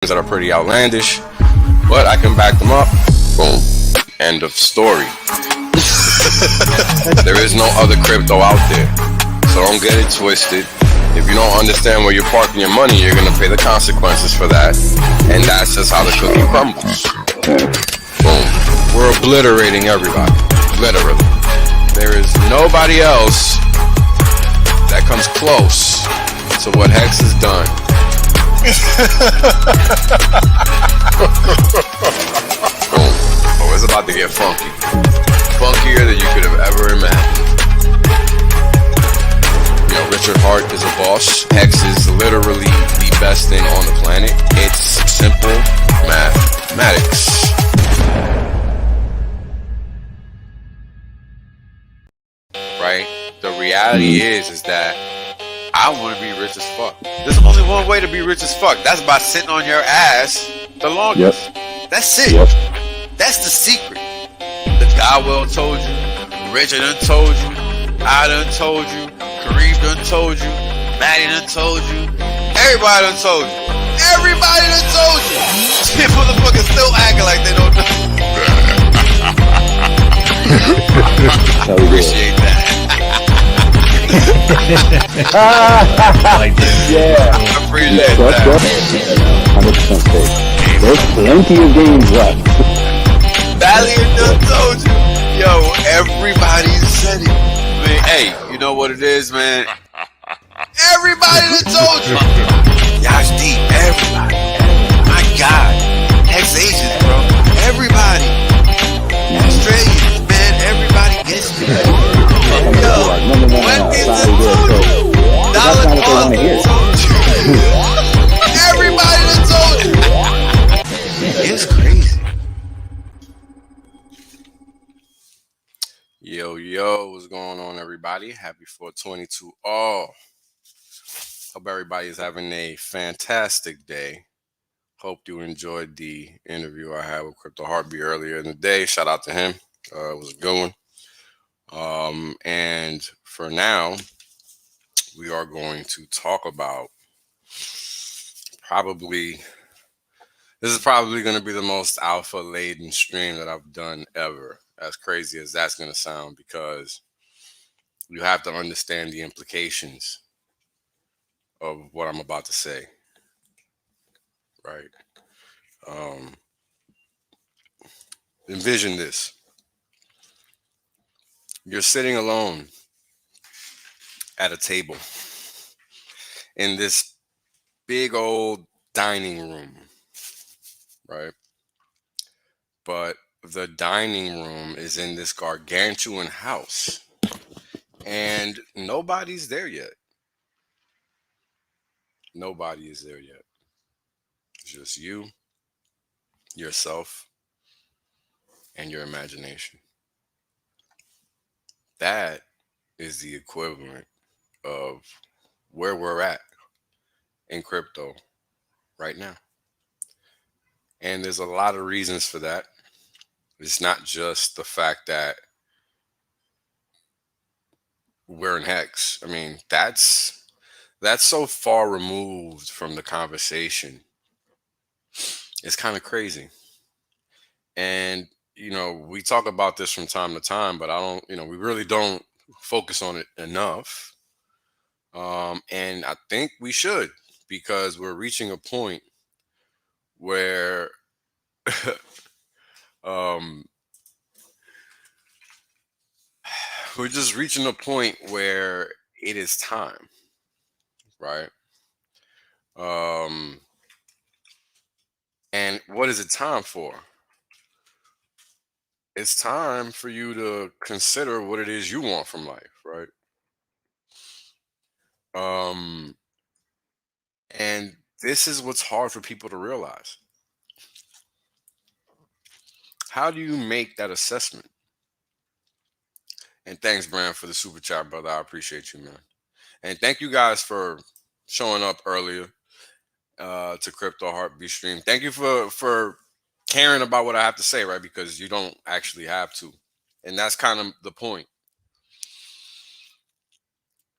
that are pretty outlandish, but I can back them up. Boom. End of story. There is no other crypto out there, so don't get it twisted. If you don't understand where you're parking your money, you're gonna pay the consequences for that, and that's just how the cookie crumbles. Boom. We're obliterating everybody, literally. There is nobody else that comes close to what Hex has done. Boom. Oh, it's about to get funky. Funkier than you could have ever imagined. You know, Richard Hart is a boss. Hex is literally the best thing on the planet. It's simple mathematics. Right? The reality is that I want to be rich as fuck. There's only one way to be rich as fuck. That's by sitting on your ass the longest. Yep. That's it. Yep. That's the secret. The guy well told you. Richard done told you. I done told you. Kareem done told you. Maddie done told you. Everybody done told you. Everybody done told you. These motherfuckers still acting like they don't know. Appreciate that. Yeah. I appreciate that. 100% safe. There's plenty of games left. Valiant done told you. Yo, everybody said it. Man, hey, you know what it is, man? Everybody done told you. Y'all's deep. Everybody. My God. Hex agents, bro. Everybody. Australians, man. Everybody gets me. Yo, when is it told you? Dollar told you. Everybody done told you. It's crazy. Yo, what's going on, everybody? Happy 420 to all. Hope everybody is having a fantastic day. Hope you enjoyed the interview I had with Crypto Heartbeat earlier in the day. Shout out to him. It was a good one. And for now, we are going to talk about this is probably going to be the most alpha-laden stream that I've done ever. As crazy as that's going to sound, because you have to understand the implications of what I'm about to say, right? Envision this. You're sitting alone at a table in this big old dining room, right? But the dining room is in this gargantuan house, and nobody's there yet. Nobody is there yet. It's just you, yourself, and your imagination. That is the equivalent of where we're at in crypto right now. And there's a lot of reasons for that. It's not just the fact that we're in Hex. I mean, that's so far removed from the conversation. It's kind of crazy. And, you know, we talk about this from time to time, but we really don't focus on it enough. And I think we should, because we're reaching a point where we're just reaching a point where it is time, right? And what is it time for? It's time for you to consider what it is you want from life, right? And this is what's hard for people to realize. How do you make that assessment? And thanks, Brand, for the super chat, brother. I appreciate you, man. And thank you guys for showing up earlier to Crypto Heartbeat stream. Thank you for caring about what I have to say, right? Because you don't actually have to. And that's kind of the point.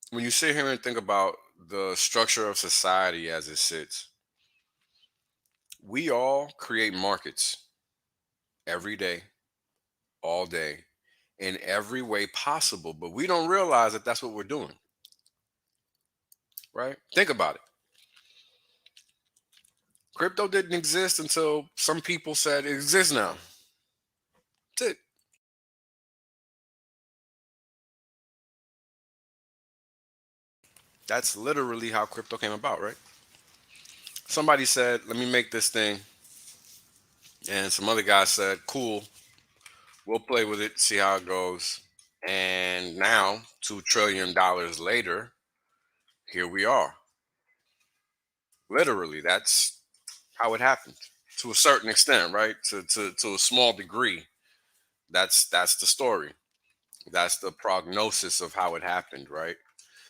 When you sit here and think about the structure of society as it sits, We all create markets every day, all day, in every way possible, but we don't realize that that's what we're doing, right? Think about it. Crypto didn't exist until some people said it exists now. That's it. That's literally how crypto came about, right? Somebody said, let me make this thing. And some other guy said, cool, we'll play with it, see how it goes. And now, $2 trillion later, here we are. Literally, that's how it happened to a certain extent, right? To a small degree. That's the story. That's the prognosis of how it happened, right?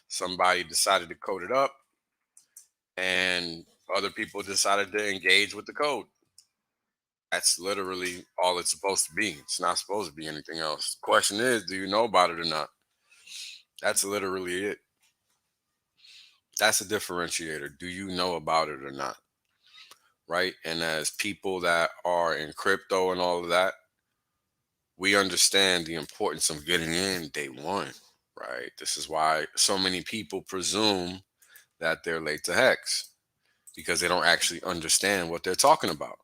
Somebody decided to code it up, and other people decided to engage with the code. That's literally all it's supposed to be. It's not supposed to be anything else. The question is, do you know about it or not? That's literally it. That's a differentiator. Do you know about it or not? Right? And as people that are in crypto and all of that, we understand the importance of getting in day one, right? This is why so many people presume that they're late to Hex, because they don't actually understand what they're talking about,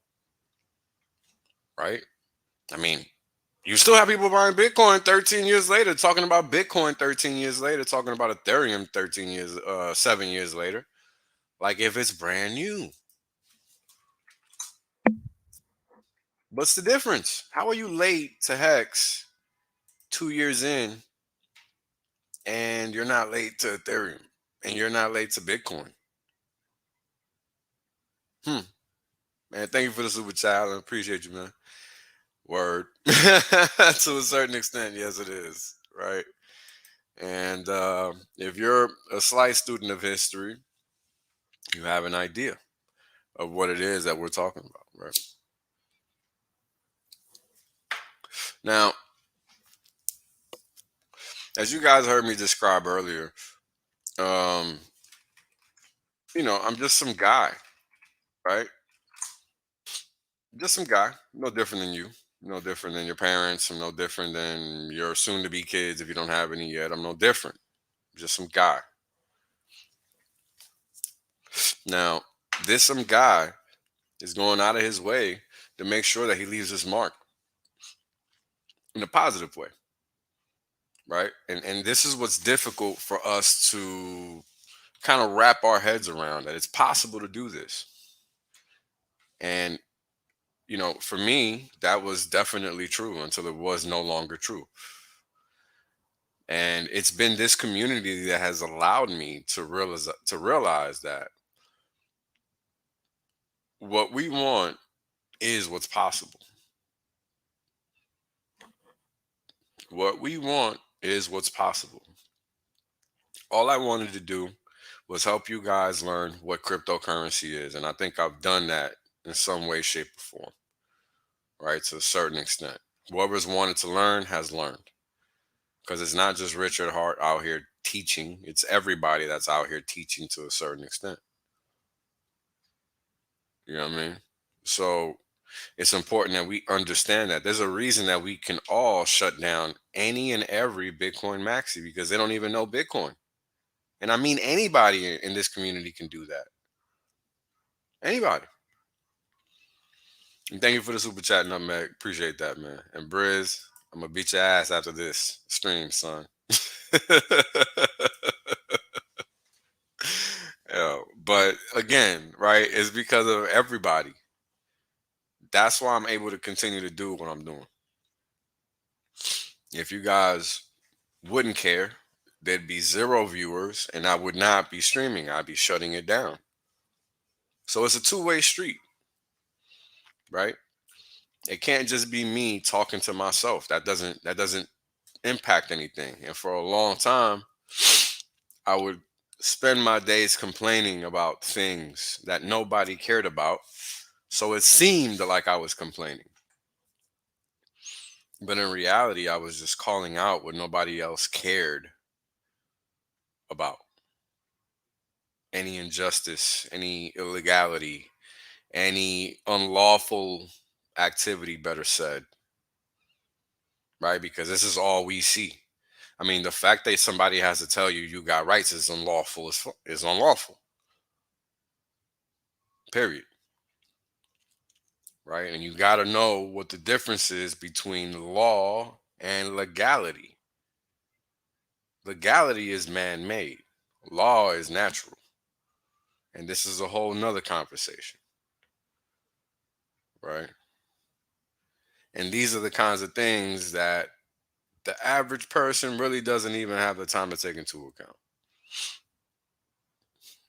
right? I mean, you still have people buying Bitcoin 13 years later, talking about Bitcoin 13 years later, talking about Ethereum 7 years later, like if it's brand new. What's the difference? How are you late to Hex 2 years in, and you're not late to Ethereum, and you're not late to Bitcoin? Man, thank you for the super chat. I appreciate you, man. Word. To a certain extent, yes, it is, right? And if you're a slight student of history, you have an idea of what it is that we're talking about, right? Now, as you guys heard me describe earlier, um, I'm just some guy, right? Just some guy, no different than you, no different than your parents. I'm no different than your soon-to-be kids if you don't have any yet. I'm no different. Just some guy. Now, this some guy is going out of his way to make sure that he leaves his mark in a positive way, right? And this is what's difficult for us to kind of wrap our heads around, that it's possible to do this. And for me, that was definitely true until it was no longer true. And it's been this community that has allowed me to realize that what we want is what's possible. What we want is what's possible. All I wanted to do was help you guys learn what cryptocurrency is. And I think I've done that in some way, shape, or form, right? To a certain extent. Whoever's wanted to learn has learned. Because it's not just Richard Hart out here teaching, it's everybody that's out here teaching to a certain extent. You know what I mean? So it's important that we understand that there's a reason that we can all shut down any and every Bitcoin Maxi, because they don't even know Bitcoin. And I mean, anybody in this community can do that. Anybody. And thank you for the super chat, Nutmeg. Appreciate that, man. And Briz, I'm gonna beat your ass after this stream, son. Yeah, but again, right, it's because of everybody. That's why I'm able to continue to do what I'm doing. If you guys wouldn't care, there'd be 0 viewers, and I would not be streaming. I'd be shutting it down. So it's a two-way street, right? It can't just be me talking to myself. That doesn't impact anything. And for a long time, I would spend my days complaining about things that nobody cared about. So it seemed like I was complaining. But in reality, I was just calling out what nobody else cared about. Any injustice, any illegality, any unlawful activity, better said, right? Because this is all we see. I mean, the fact that somebody has to tell you you got rights is unlawful is unlawful. Period. Right? And you got to know what the difference is between law and legality. Legality is man-made. Law is natural. And this is a whole nother conversation, right? And these are the kinds of things that the average person really doesn't even have the time to take into account,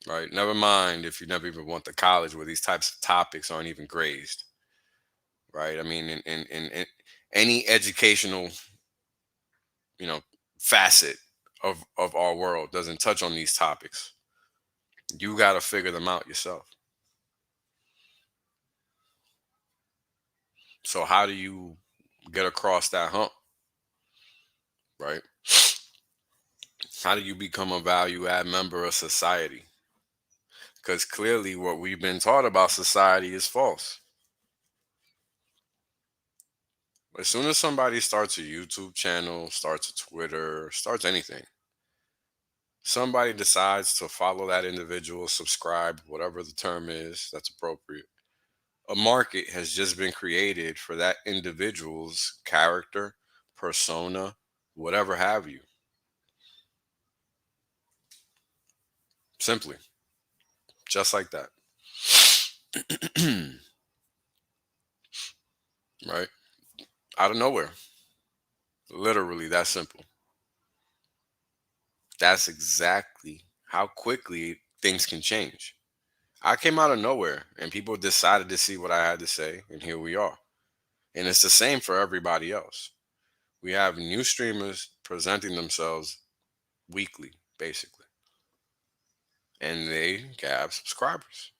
right? Never mind if you never even went to college where these types of topics aren't even grazed, right? I mean, in any educational, you know, facet of our world doesn't touch on these topics. You got to figure them out yourself. So how do you get across that hump, right? How do you become a value add member of society? Because clearly what we've been taught about society is false. As soon as somebody starts a YouTube channel, starts a Twitter, starts anything, somebody decides to follow that individual, subscribe, whatever the term is that's appropriate. A market has just been created for that individual's character, persona, whatever have you. Simply, just like that. Right? Out of nowhere. Literally that simple. That's exactly how quickly things can change. I came out of nowhere and people decided to see what I had to say, and here we are. And it's the same for everybody else. We have new streamers presenting themselves weekly, basically, and they have subscribers.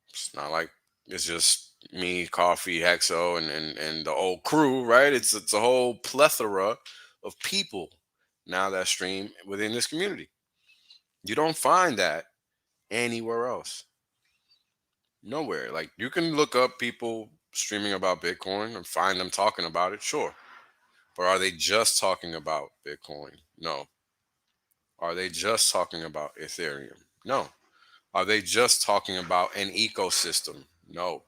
It's not like it's just me, Coffee, Hexo, and the old crew, right? It's a whole plethora of people now that stream within this community. You don't find that anywhere else. Nowhere. Like you can look up people streaming about Bitcoin and find them talking about it, sure. But are they just talking about Bitcoin? No. Are they just talking about Ethereum? No. Are they just talking about an ecosystem? No.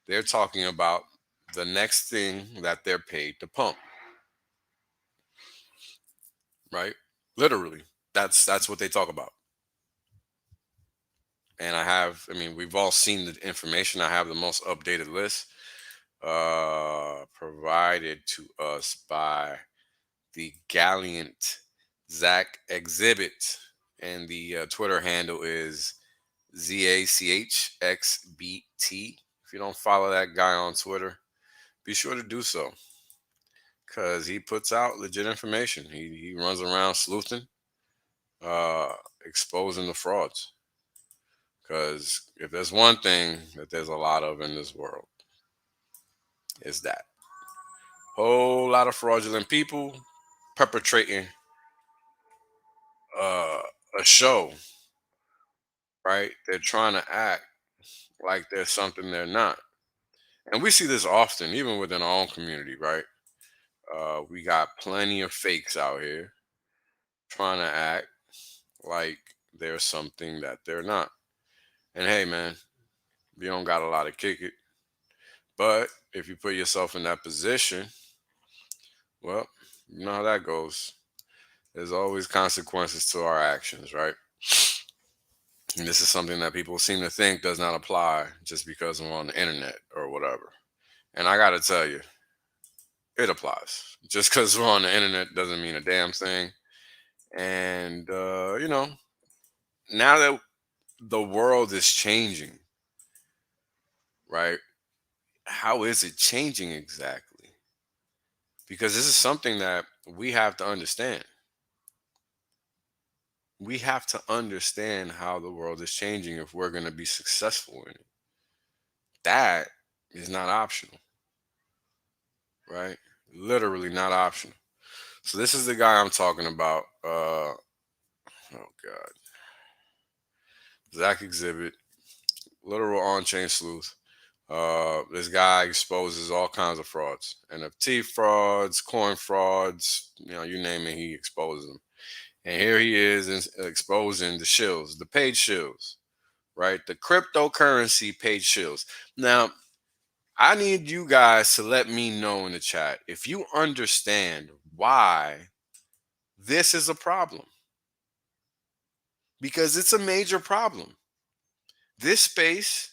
They're talking about the next thing that they're paid to pump. Right? Literally. That's what they talk about. And I mean, we've all seen the information. I have the most updated list provided to us by the Gallant Zach Exhibit. And the Twitter handle is ZACHXBT. If you don't follow that guy on Twitter, be sure to do so because he puts out legit information. He runs around sleuthing, uh, exposing the frauds. Because if there's one thing that there's a lot of in this world, it's that. Whole lot of fraudulent people perpetrating uh, a show, right? They're trying to act like there's something they're not. And we see this often, even within our own community, right? We got plenty of fakes out here trying to act like there's something that they're not. And hey, man, you don't got a lot to kick it. But if you put yourself in that position, well, you know how that goes. There's always consequences to our actions, right? And this is something that people seem to think does not apply just because we're on the internet or whatever. And I got to tell you, it applies. Just because we're on the internet doesn't mean a damn thing. And, now that the world is changing, right? How is it changing exactly? Because this is something that we have to understand. We have to understand how the world is changing if we're going to be successful in it. That is not optional, right? Literally not optional. So this is the guy I'm talking about. Oh God, Zach Exhibit. literal on-chain sleuth. This guy exposes all kinds of frauds, NFT frauds, coin frauds, you name it, he exposes them. And here he is exposing the shills, the paid shills, right? The cryptocurrency paid shills. Now, I need you guys to let me know in the chat if you understand why this is a problem. Because it's a major problem. This space,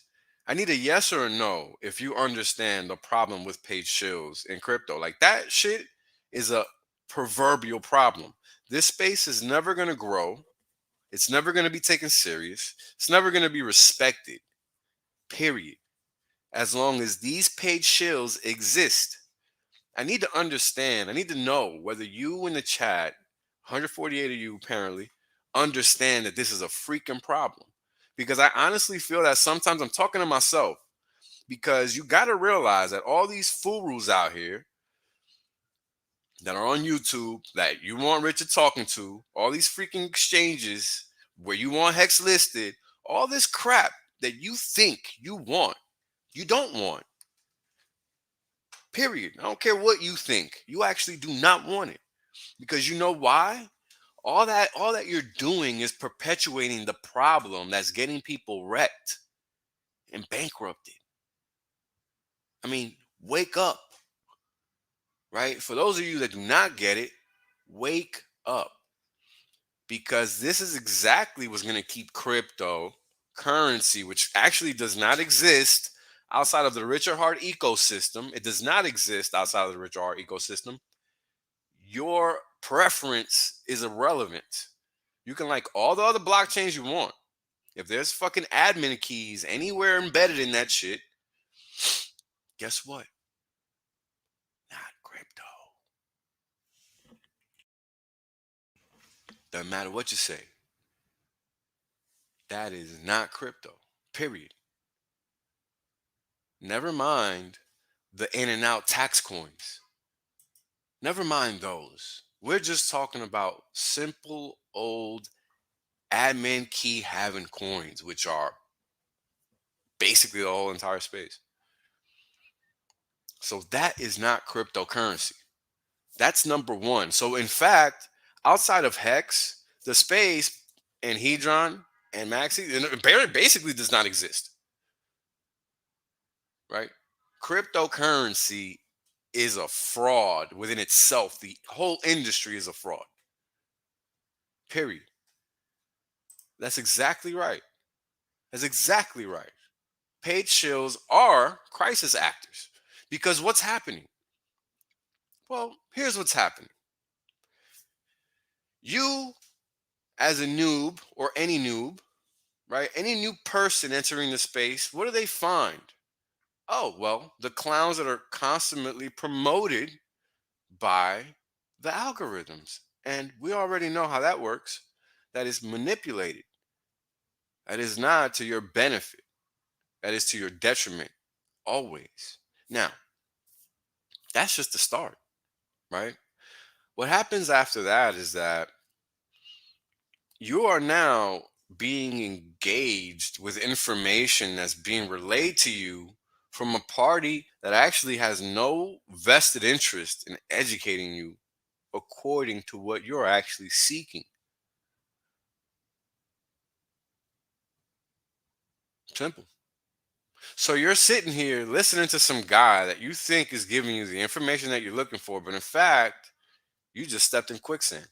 I need a yes or a no if you understand the problem with paid shills in crypto. Like, that shit is a proverbial problem. This space is never going to grow. It's never going to be taken serious. It's never going to be respected, period. As long as these paid shills exist. I need to understand, I need to know whether you in the chat, 148 of you apparently, understand that this is a freaking problem. Because I honestly feel that sometimes I'm talking to myself, because you got to realize that all these fools out here that are on YouTube that you want Richard talking to, all these freaking exchanges where you want Hex listed, all this crap that you think you want, you don't want. Period. I don't care what you think. You actually do not want it. Because you know why? All that you're doing is perpetuating the problem that's getting people wrecked and bankrupted. I mean, wake up. Right? For those of you that do not get it, wake up. Because this is exactly what's going to keep cryptocurrency, which actually does not exist outside of the Richard Hart ecosystem. It does not exist outside of the Richard Hart ecosystem. Your preference is irrelevant. You can like all the other blockchains you want. If there's fucking admin keys anywhere embedded in that shit, guess what? Not crypto. Doesn't matter what you say. That is not crypto. Period. Never mind the in and out tax coins. Never mind those. We're just talking about simple old admin key having coins, which are basically the whole entire space. So that is not cryptocurrency. That's number one. So in fact, outside of Hex, the space and Hedron and Maxi basically does not exist. Right? Cryptocurrency is a fraud within itself. The whole industry is a fraud. Period. That's exactly right. That's exactly right. Paid shills are crisis actors. Because what's happening? Well, here's what's happening. You, as a noob or any noob, right? Any new person entering the space, what do they find? Oh, well, the clowns that are constantly promoted by the algorithms. And we already know how that works. That is manipulated. That is not to your benefit. That is to your detriment, always. Now, that's just the start, right? What happens after that is that you are now being engaged with information that's being relayed to you from a party that actually has no vested interest in educating you according to what you're actually seeking. Simple. So you're sitting here listening to some guy that you think is giving you the information that you're looking for, but in fact, you just stepped in quicksand.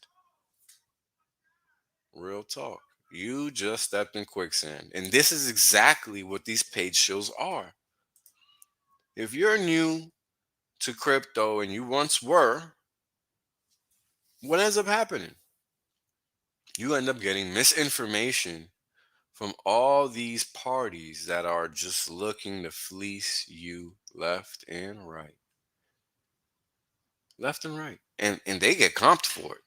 Real talk. You just stepped in quicksand. And this is exactly what these paid shills are. If you're new to crypto and you once were, what ends up happening? You end up getting misinformation from all these parties that are just looking to fleece you left and right. Left and right. And they get comped for it.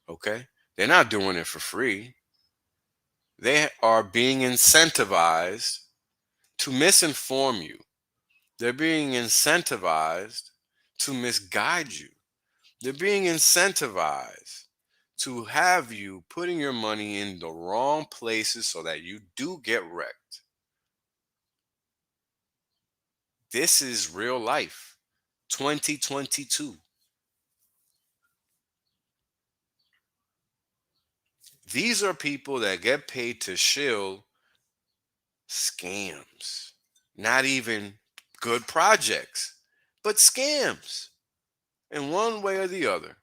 Okay? They're not doing it for free. They are being incentivized to misinform you. They're being incentivized to misguide you. They're being incentivized to have you putting your money in the wrong places so that you do get wrecked. This is real life. 2022. These are people that get paid to shill scams. Not even good projects, but scams in one way or the other.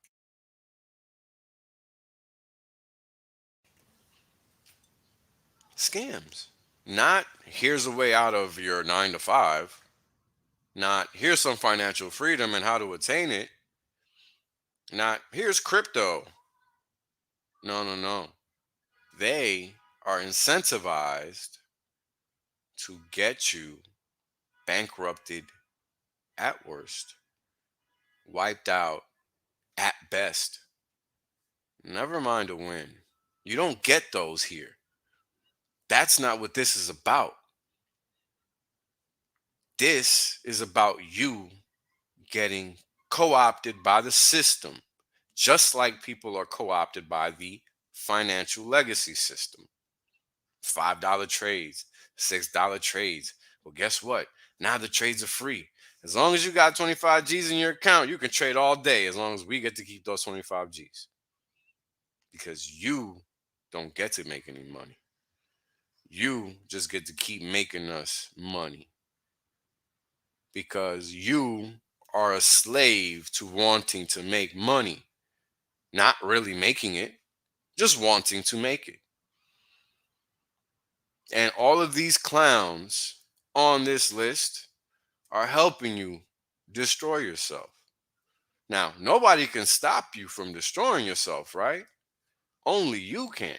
Scams. Not here's a way out of your 9 to 5. Not here's some financial freedom and how to attain it. Not here's crypto. No, no, no. They are incentivized to get you bankrupted at worst, wiped out at best. Never mind a win. You don't get those here. That's not what this is about. This is about you getting co-opted by the system, just like people are co-opted by the financial legacy system. $5 trades, $6 trades. Well, guess what? Now the trades are free. As long as you got 25 G's in your account, you can trade all day as long as we get to keep those 25 G's. Because you don't get to make any money. You just get to keep making us money. Because you are a slave to wanting to make money. Not really making it, just wanting to make it. And all of these clowns on this list are helping you destroy yourself. Now, nobody can stop you from destroying yourself, right? Only you can.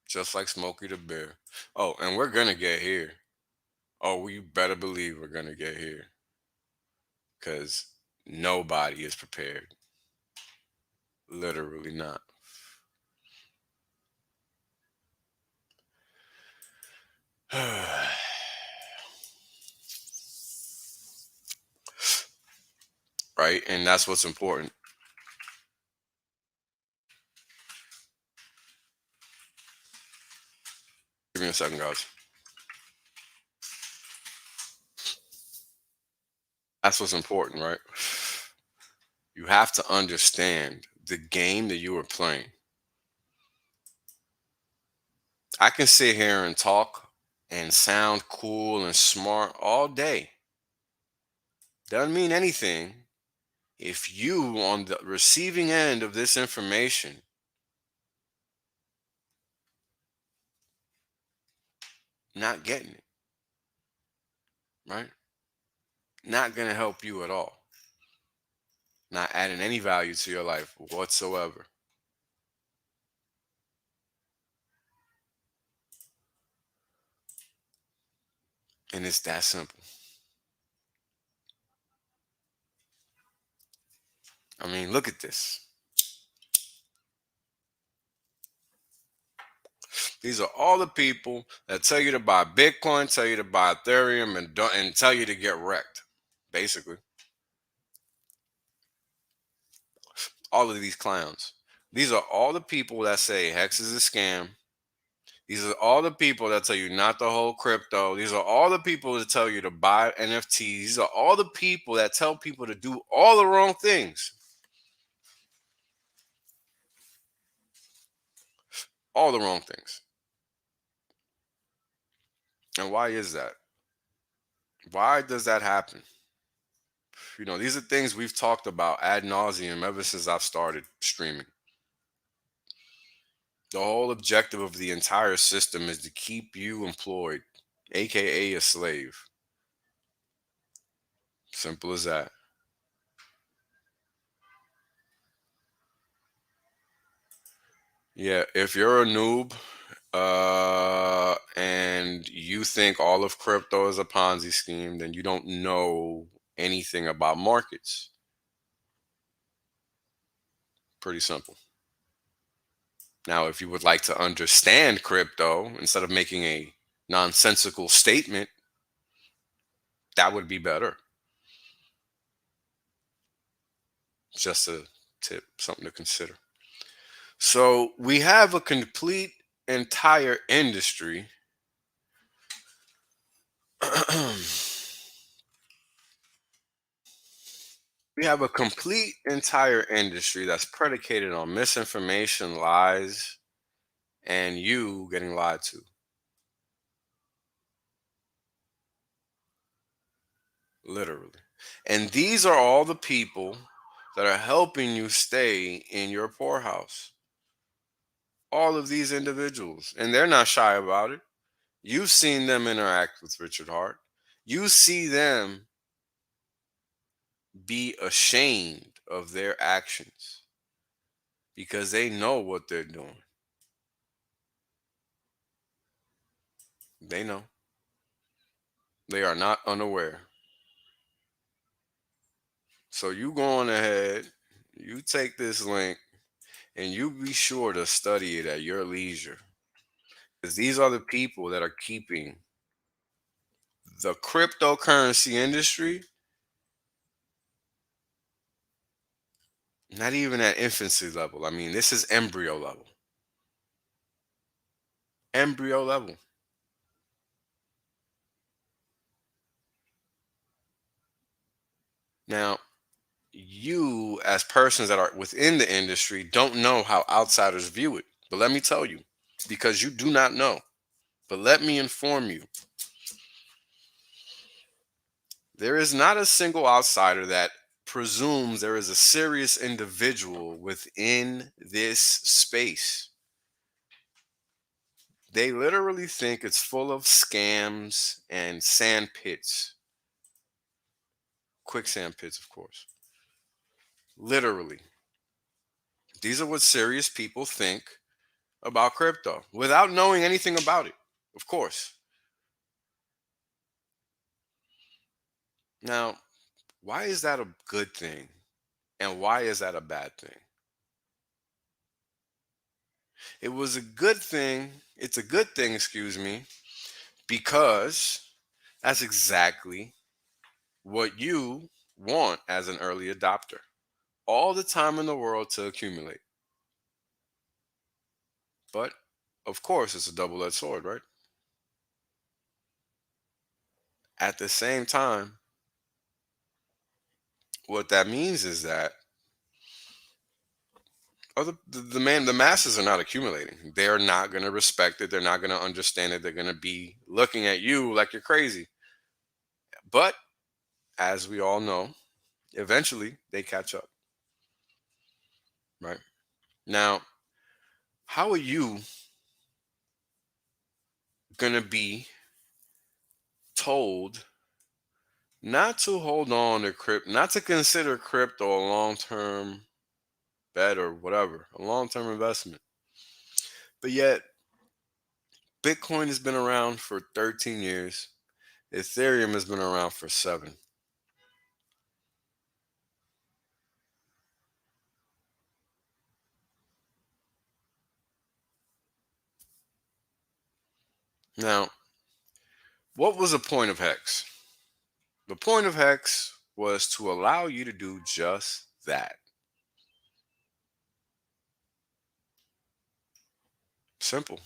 Just like Smokey the Bear. Oh, and we're going to get here. Oh, you better believe we're going to get here. Because nobody is prepared. Literally not. Right? And that's what's important. Give me a second, guys. That's what's important, right? You have to understand the game that you are playing. I can sit here and talk and sound cool and smart all day. Doesn't mean anything if you on the receiving end of this information not getting it, right? Not going to help you at all. Not adding any value to your life whatsoever. And it's that simple. I mean, look at this. These are all the people that tell you to buy Bitcoin, tell you to buy Ethereum, and tell you to get wrecked, basically. All of these clowns. These are all the people that say Hex is a scam. These are all the people that tell you not to hold crypto. These are all the people that tell you to buy NFTs. These are all the people that tell people to do all the wrong things. All the wrong things. And why is that? Why does that happen? You know, these are things we've talked about ad nauseum ever since I've started streaming. The whole objective of the entire system is to keep you employed, aka a slave. Simple as that. Yeah, if you're a noob and you think all of crypto is a Ponzi scheme, then you don't know anything about markets. Pretty simple. Now, if you would like to understand crypto instead of making a nonsensical statement, that would be better. Just a tip, something to consider. So we have a complete entire industry we have a complete entire industry that's predicated on misinformation, lies, and you getting lied to. Literally. And these are all the people that are helping you stay in your poorhouse. All of these individuals. And they're not shy about it. You've seen them interact with Richard Hart. You see them be ashamed of their actions because they know what they're doing. They know. They are not unaware. So you go on ahead, you take this link, and you be sure to study it at your leisure. Because these are the people that are keeping the cryptocurrency industry not even at infancy level. I mean, this is embryo level. Embryo level. Now, you as persons that are within the industry don't know how outsiders view it. But let me tell you, because you do not know. But let me inform you. There is not a single outsider that presumes there is a serious individual within this space. They literally think it's full of scams and sand pits. Quicksand pits, of course. Literally. These are what serious people think about crypto without knowing anything about it, of course. Now, why is that a good thing? And why is that a bad thing? It was a good thing. It's a good thing, excuse me, because that's exactly what you want as an early adopter. All the time in the world to accumulate. But of course, it's a double edged sword, right? At the same time, what that means is that the masses are not accumulating. They're not going to respect it. They're not going to understand it. They're going to be looking at you like you're crazy. But as we all know, eventually they catch up, right? Now, how are you going to be told not to hold on to crypto, not to consider crypto a long-term bet or whatever, a long-term investment? But yet, Bitcoin has been around for 13 years. Ethereum has been around for 7. Now, what was the point of Hex? The point of Hex was to allow you to do just that. Simple.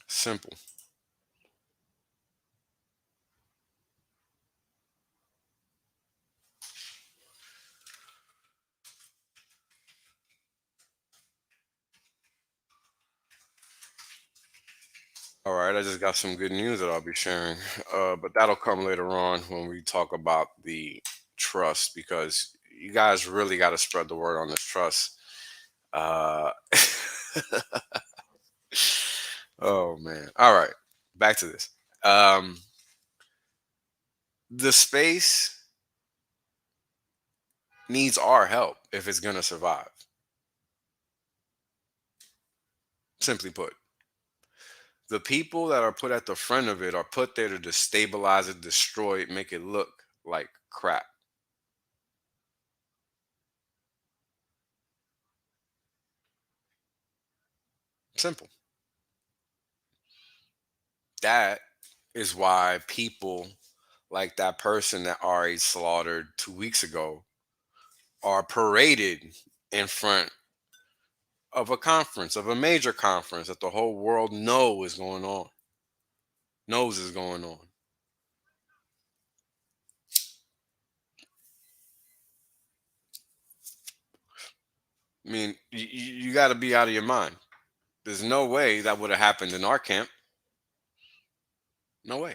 Simple. All right, I just got some good news that I'll be sharing, but that'll come later on when we talk about the trust, because you guys really got to spread the word on this trust. Uh, oh man! All right, back to this. Um, the space needs our help if it's gonna survive. Simply put, the people that are put at the front of it are put there to destabilize it, destroy it, make it look like crap. Simple. That is why people like that person that RH slaughtered 2 weeks ago are paraded in front of a conference, of a major conference that the whole world knows is going on. Knows is going on. I mean, you got to be out of your mind. There's no way that would have happened in our camp. No way.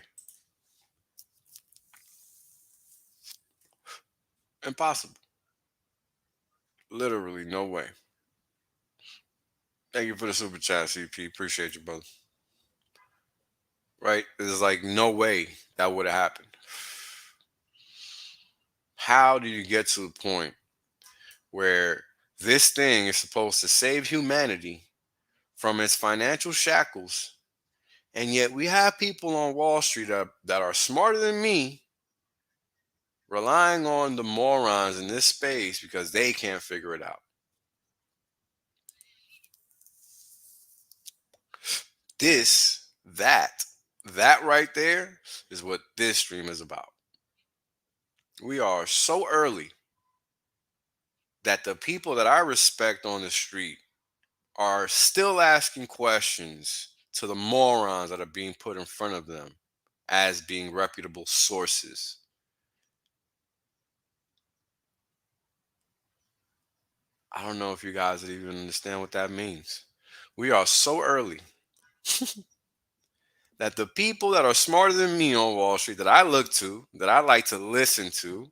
Impossible. Literally, no way. Thank you for the super chat, CP. Appreciate you, brother. Right? There's like no way that would have happened. How do you get to the point where this thing is supposed to save humanity from its financial shackles, and yet we have people on Wall Street that are smarter than me relying on the morons in this space because they can't figure it out? That right there is what this stream is about. We are so early that the people that I respect on the street are still asking questions to the morons that are being put in front of them as being reputable sources. I don't know if you guys would even understand what that means. We are so early that the people that are smarter than me on Wall Street, that I look to, that I like to listen to,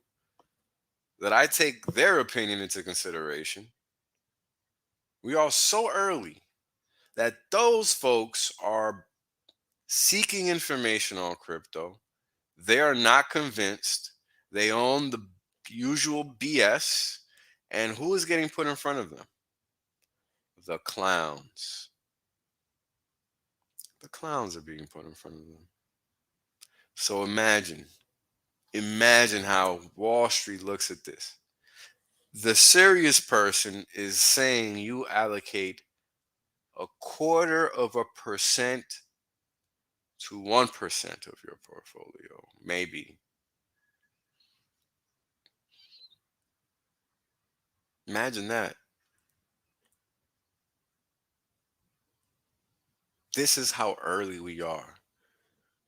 that I take their opinion into consideration, we are so early that those folks are seeking information on crypto. They are not convinced. They own the usual BS. And who is getting put in front of them? The clowns. The clowns are being put in front of them. So imagine how Wall Street looks at this. The serious person is saying you allocate 0.25% to 1% of your portfolio, maybe. Imagine that. This is how early we are.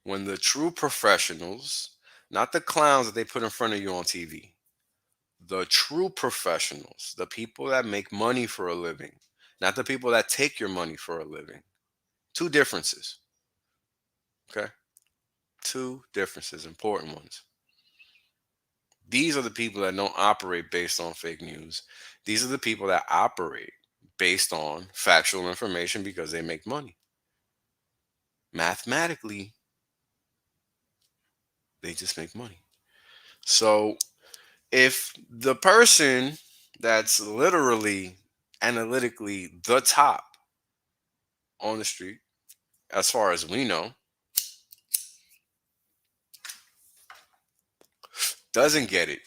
When the true professionals, not the clowns that they put in front of you on TV, the true professionals, the people that make money for a living, not the people that take your money for a living. Two differences. Okay? Two differences, important ones. These are the people that don't operate based on fake news. These are the people that operate based on factual information because they make money. Mathematically, they just make money. So if the person that's literally analytically the top on the street, as far as we know, doesn't get it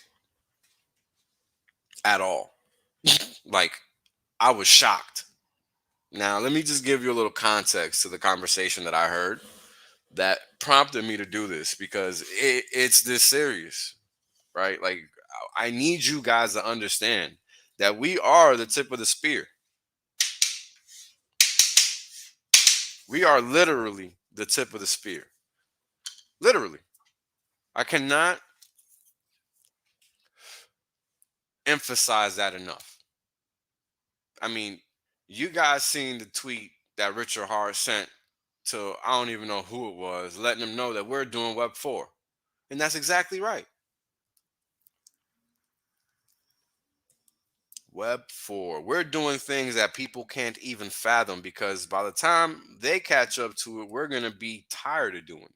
at all, like, I was shocked. Now, let me just give you a little context to the conversation that I heard that prompted me to do this, because it's this serious, right? Like, I need you guys to understand that we are the tip of the spear. We are literally the tip of the spear. Literally. I cannot emphasize that enough. I mean, you guys seen the tweet that Richard Hart sent to, I don't even know who it was, letting them know that we're doing Web 4. And that's exactly right. Web 4. We're doing things that people can't even fathom, because by the time they catch up to it, we're going to be tired of doing it.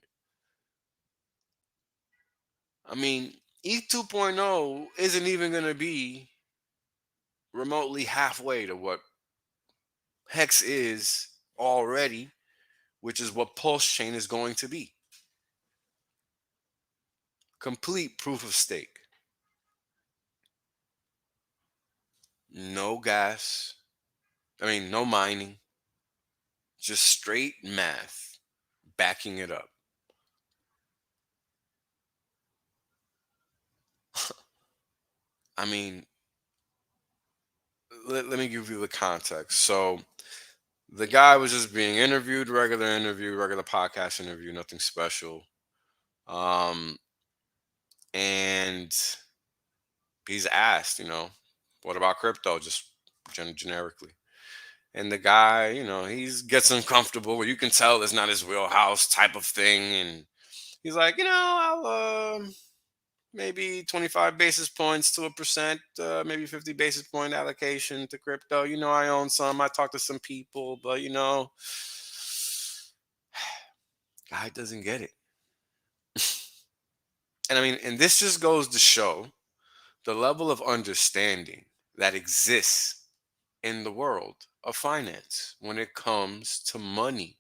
I mean, ETH 2.0 isn't even going to be remotely halfway to what Hex is already, which is what Pulse Chain is going to be. Complete proof of stake. No gas. No mining. Just straight math backing it up. I mean, let me give you the context. So the guy was just being interviewed, regular podcast interview, nothing special. Um, and he's asked, what about crypto? Just generically. And the guy, he's gets uncomfortable where you can tell it's not his wheelhouse type of thing. And he's like, I'll maybe 25 basis points to a percent, maybe 50 basis point allocation to crypto. I own some. I talked to some people, but guy doesn't get it. And I mean, and this just goes to show the level of understanding that exists in the world of finance when it comes to money.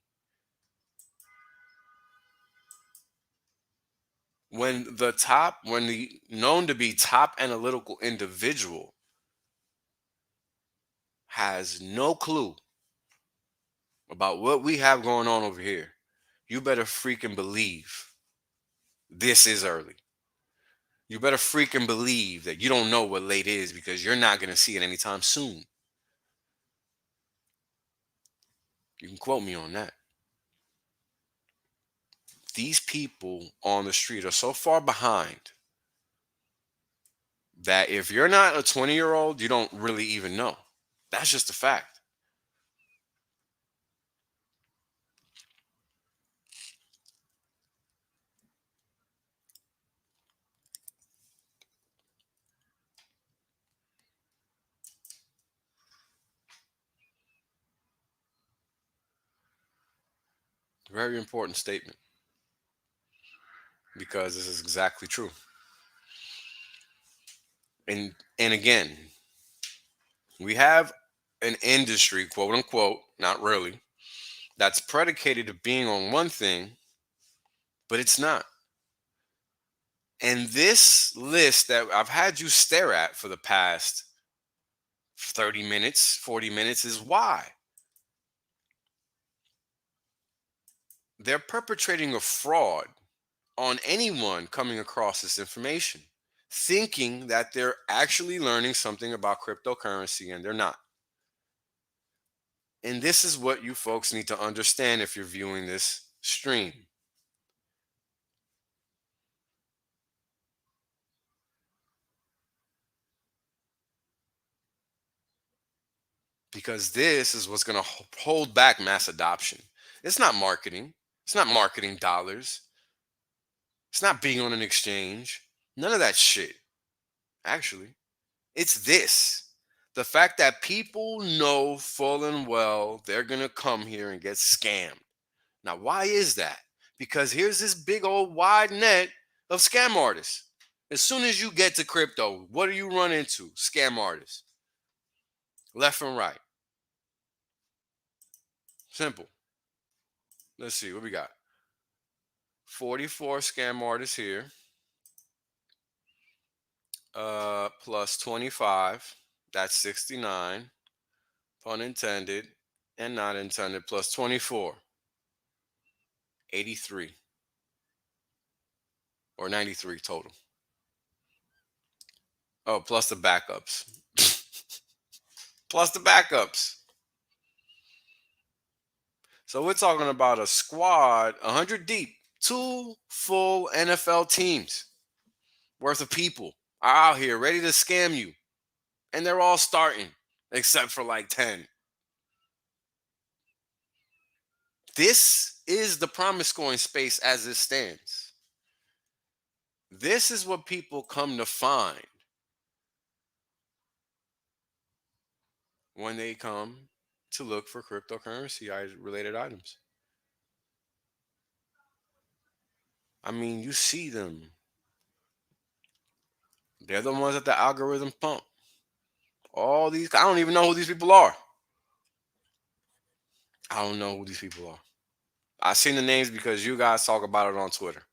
When the known to be top analytical individual has no clue about what we have going on over here, you better freaking believe this is early. You better freaking believe that you don't know what late is because you're not going to see it anytime soon. You can quote me on that. These people on the street are so far behind that if you're not a 20-year-old, you don't really even know. That's just a fact. Very important statement because this is exactly true. And again, we have an industry, quote unquote, not really, that's predicated of being on one thing, but it's not. And this list that I've had you stare at for the past 30 minutes, 40 minutes is why. They're perpetrating a fraud on anyone coming across this information, thinking that they're actually learning something about cryptocurrency, and they're not. And this is what you folks need to understand if you're viewing this stream. Because this is what's going to hold back mass adoption. It's not marketing. It's not marketing dollars. It's not being on an exchange. None of that shit. Actually, it's this. The fact that people know full and well they're going to come here and get scammed. Now, why is that? Because here's this big old wide net of scam artists. As soon as you get to crypto, what do you run into? Scam artists. Left and right. Simple. Let's see what we got. 44 scam artists here. Plus 25. That's 69. Pun intended and not intended. Plus 24. 83. Or 93 total. Oh, plus the backups. Plus the backups. So we're talking about a squad, 100 deep, 2 full NFL teams worth of people are out here ready to scam you. And they're all starting, except for like 10. This is the promise scoring space as it stands. This is what people come to find when they come to look for cryptocurrency related items. I mean, you see them. They're the ones that the algorithm pump. All these, I don't even know who these people are. I don't know who these people are. I've seen the names because you guys talk about it on Twitter.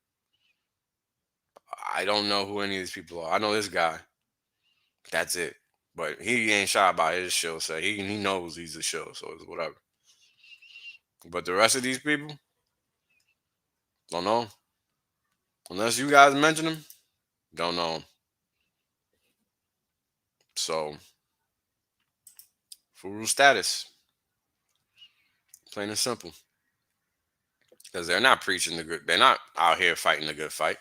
I don't know who any of these people are. I know this guy. That's it. But he ain't shy about his show, so he knows he's a show, so it's whatever. But the rest of these people, don't know. Unless you guys mention them, don't know. So Fool status. Plain and simple. Because they're not preaching the good. They're not out here fighting the good fight.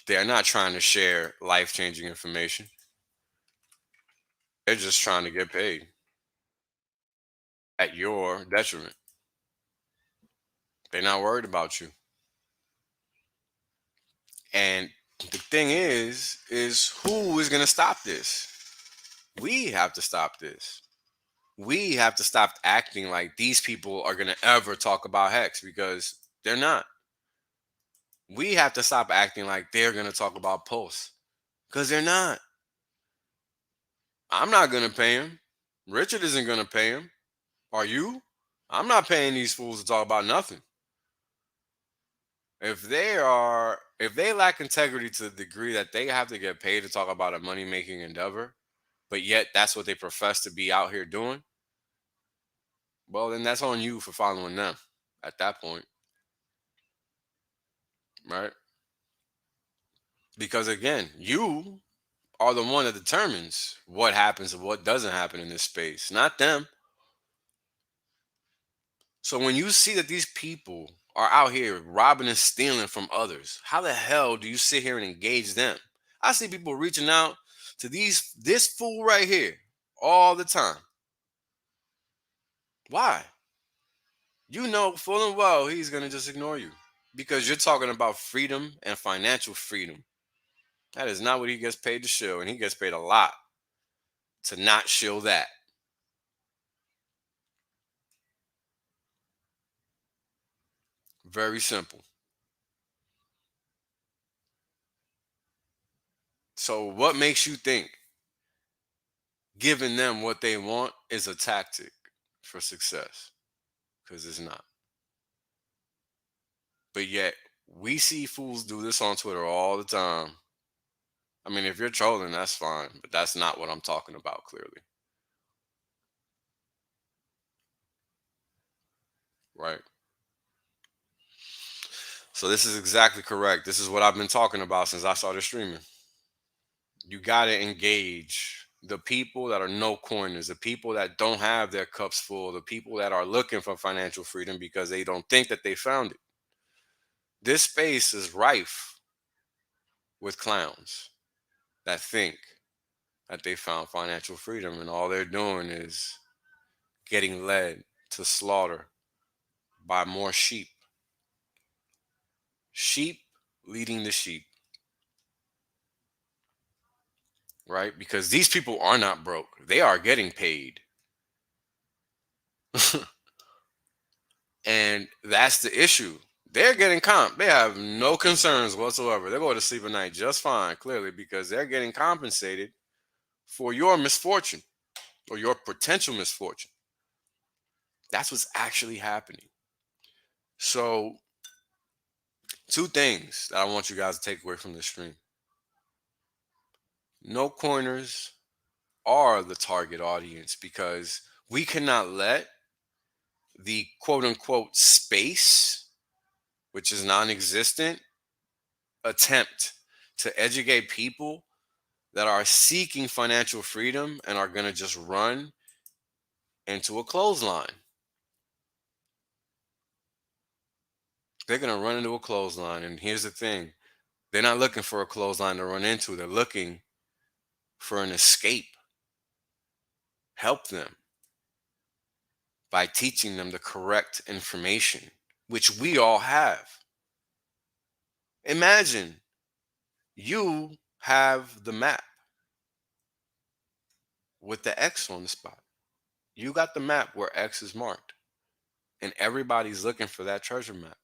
They're not trying to share life-changing information. They're just trying to get paid at your detriment. They're not worried about you. And the thing is who is going to stop this? We have to stop this. We have to stop acting like these people are going to ever talk about Hex, because they're not. We have to stop acting like they're going to talk about Pulse, because they're not. I'm not going to pay him. Richard isn't going to pay him. Are you? I'm not paying these fools to talk about nothing. If they lack integrity to the degree that they have to get paid to talk about a money-making endeavor, but yet that's what they profess to be out here doing, well, then that's on you for following them at that point. Right? Because again, you are the one that determines what happens and what doesn't happen in this space, not them. So when you see that these people are out here robbing and stealing from others, how the hell do you sit here and engage them? I see people reaching out to this fool right here all the time. Why? You know full and well he's going to just ignore you because you're talking about freedom and financial freedom. That is not what he gets paid to show, and he gets paid a lot to not show that. Very simple. So what makes you think giving them what they want is a tactic for success? Because it's not. But yet, we see fools do this on Twitter all the time. I mean, if you're trolling, that's fine, but that's not what I'm talking about, clearly. Right? So this is exactly correct. This is what I've been talking about since I started streaming. You got to engage the people that are no coiners, the people that don't have their cups full, the people that are looking for financial freedom because they don't think that they found it. This space is rife with clowns that think that they found financial freedom, and all they're doing is getting led to slaughter by more sheep. Sheep leading the sheep. Right? Because these people are not broke. They are getting paid. And that's the issue. They're getting comp. They have no concerns whatsoever. They're going to sleep at night just fine, clearly, because they're getting compensated for your misfortune or your potential misfortune. That's what's actually happening. So, two things that I want you guys to take away from this stream. No coiners are the target audience because we cannot let the quote unquote space, which is non existent, attempt to educate people that are seeking financial freedom and are going to just run into a clothesline. They're going to run into a clothesline. And here's the thing, they're not looking for a clothesline to run into, they're looking for an escape. Help them by teaching them the correct information, which we all have. Imagine you have the map with the X on the spot. You got the map where X is marked, and everybody's looking for that treasure map.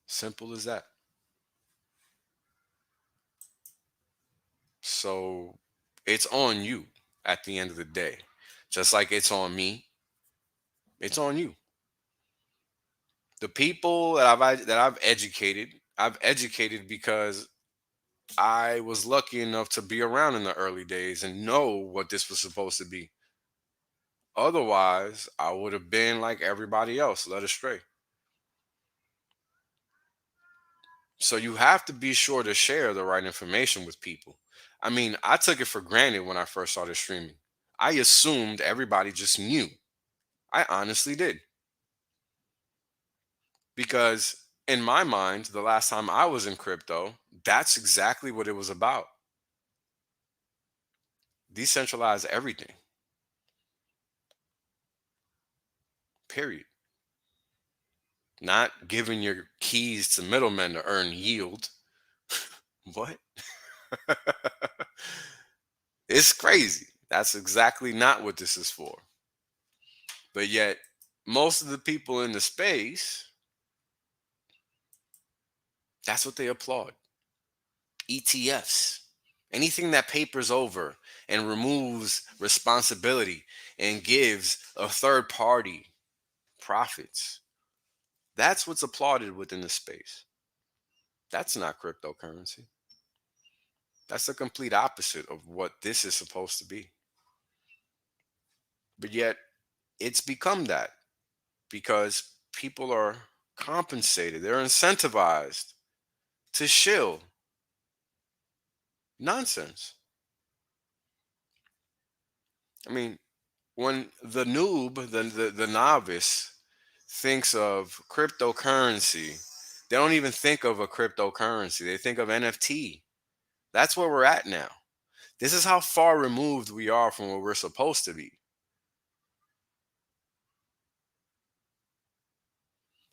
Simple as that. So it's on you at the end of the day. Just like it's on me, it's on you. The people that I've educated because I was lucky enough to be around in the early days and know what this was supposed to be. Otherwise, I would have been like everybody else, led astray. So you have to be sure to share the right information with people. I mean, I took it for granted when I first started streaming. I assumed everybody just knew. I honestly did. Because in my mind, the last time I was in crypto, that's exactly what it was about. Decentralize everything. Period. Not giving your keys to middlemen to earn yield. What? It's crazy. That's exactly not what this is for. But yet, most of the people in the space, that's what they applaud. ETFs. Anything that papers over and removes responsibility and gives a third party profits. That's what's applauded within the space. That's not cryptocurrency. That's the complete opposite of what this is supposed to be. But yet, it's become that because people are compensated, they're incentivized to shill nonsense. I mean, when the noob, the novice, thinks of cryptocurrency, they don't even think of a cryptocurrency. They think of NFT. That's where we're at now. This is how far removed we are from where we're supposed to be.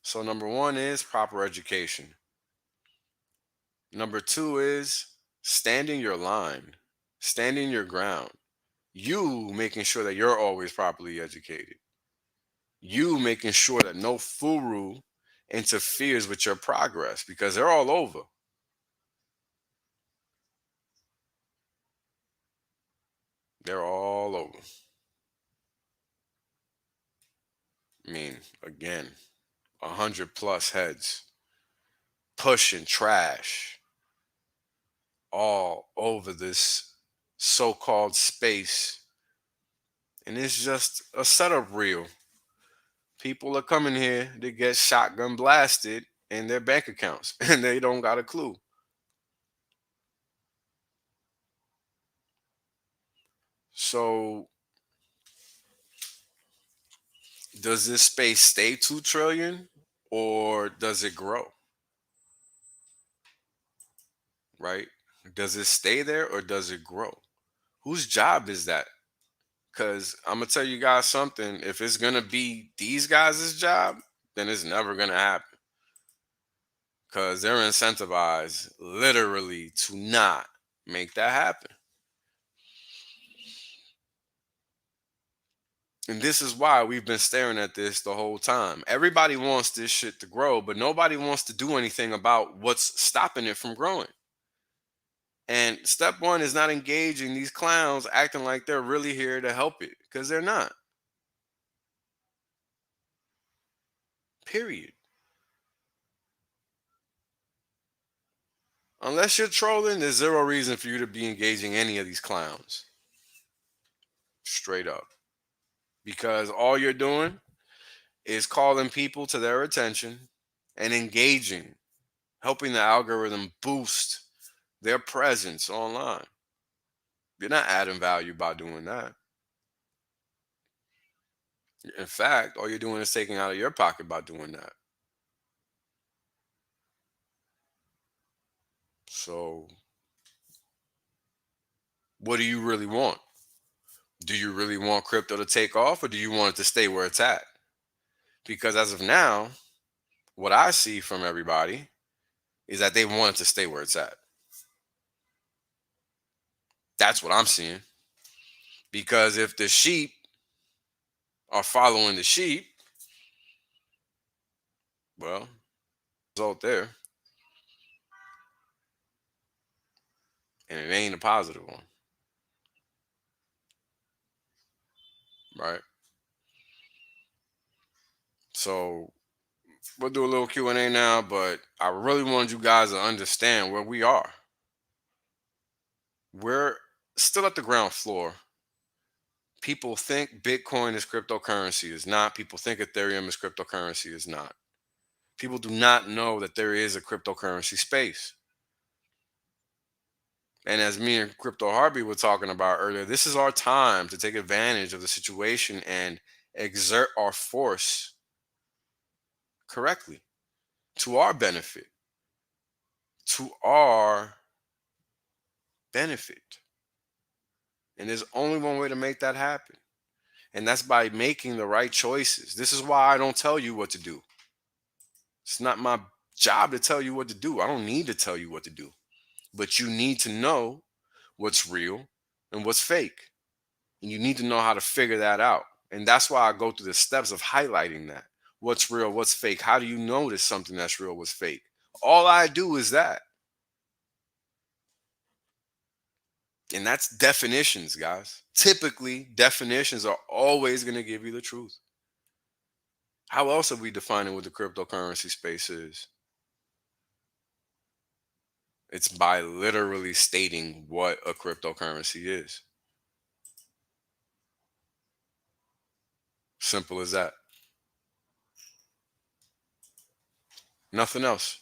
So, number one is proper education. Number two is standing your line, standing your ground. You making sure that you're always properly educated. You making sure that no furu interferes with your progress because they're all over. They're all over. I mean, again, 100+ heads pushing trash all over this so-called space. And it's just a setup reel. People are coming here to get shotgun blasted in their bank accounts and they don't got a clue. So does this space stay 2 trillion or does it grow? Right? Does it stay there or does it grow? Whose job is that? Because I'm going to tell you guys something. If it's going to be these guys' job, then it's never going to happen. Because they're incentivized literally to not make that happen. And this is why we've been staring at this the whole time. Everybody wants this shit to grow, but nobody wants to do anything about what's stopping it from growing. And step one is not engaging these clowns acting like they're really here to help it, because they're not. Period. Unless you're trolling, there's zero reason for you to be engaging any of these clowns. Straight up. Because all you're doing is calling people to their attention and engaging, helping the algorithm boost their presence online. You're not adding value by doing that. In fact, all you're doing is taking out of your pocket by doing that. So, what do you really want? Do you really want crypto to take off or do you want it to stay where it's at? Because as of now, what I see from everybody is that they want it to stay where it's at. That's what I'm seeing. Because if the sheep are following the sheep, well, result there. And it ain't a positive one. Right? So we'll do a little Q&A now, but I really want you guys to understand where we are. We're still at the ground floor. People think Bitcoin is cryptocurrency. Is not. People think Ethereum is cryptocurrency. Is not. People do not know that there is a cryptocurrency space. And as me and Crypto Harvey were talking about earlier, this is our time to take advantage of the situation and exert our force correctly to our benefit. To our benefit. And there's only one way to make that happen. And that's by making the right choices. This is why I don't tell you what to do. It's not my job to tell you what to do. I don't need to tell you what to do. But you need to know what's real and what's fake. And you need to know how to figure that out. And that's why I go through the steps of highlighting that. What's real, what's fake? How do you notice something that's real was fake? All I do is that. And that's definitions, guys. Typically, definitions are always going to give you the truth. How else are we defining what the cryptocurrency space is? It's by literally stating what a cryptocurrency is. Simple as that. Nothing else.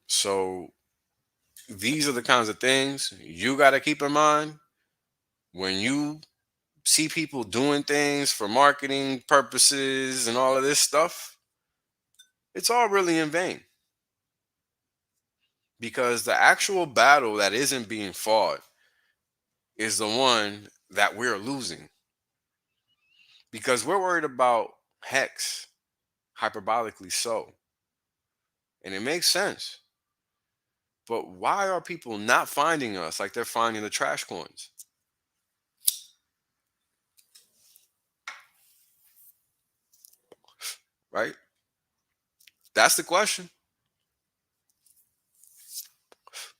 So these are the kinds of things you got to keep in mind when you see people doing things for marketing purposes and all of this stuff. It's all really in vain. Because the actual battle that isn't being fought is the one that we're losing. Because we're worried about hex, hyperbolically so. And it makes sense. But why are people not finding us like they're finding the trash coins? Right? That's the question.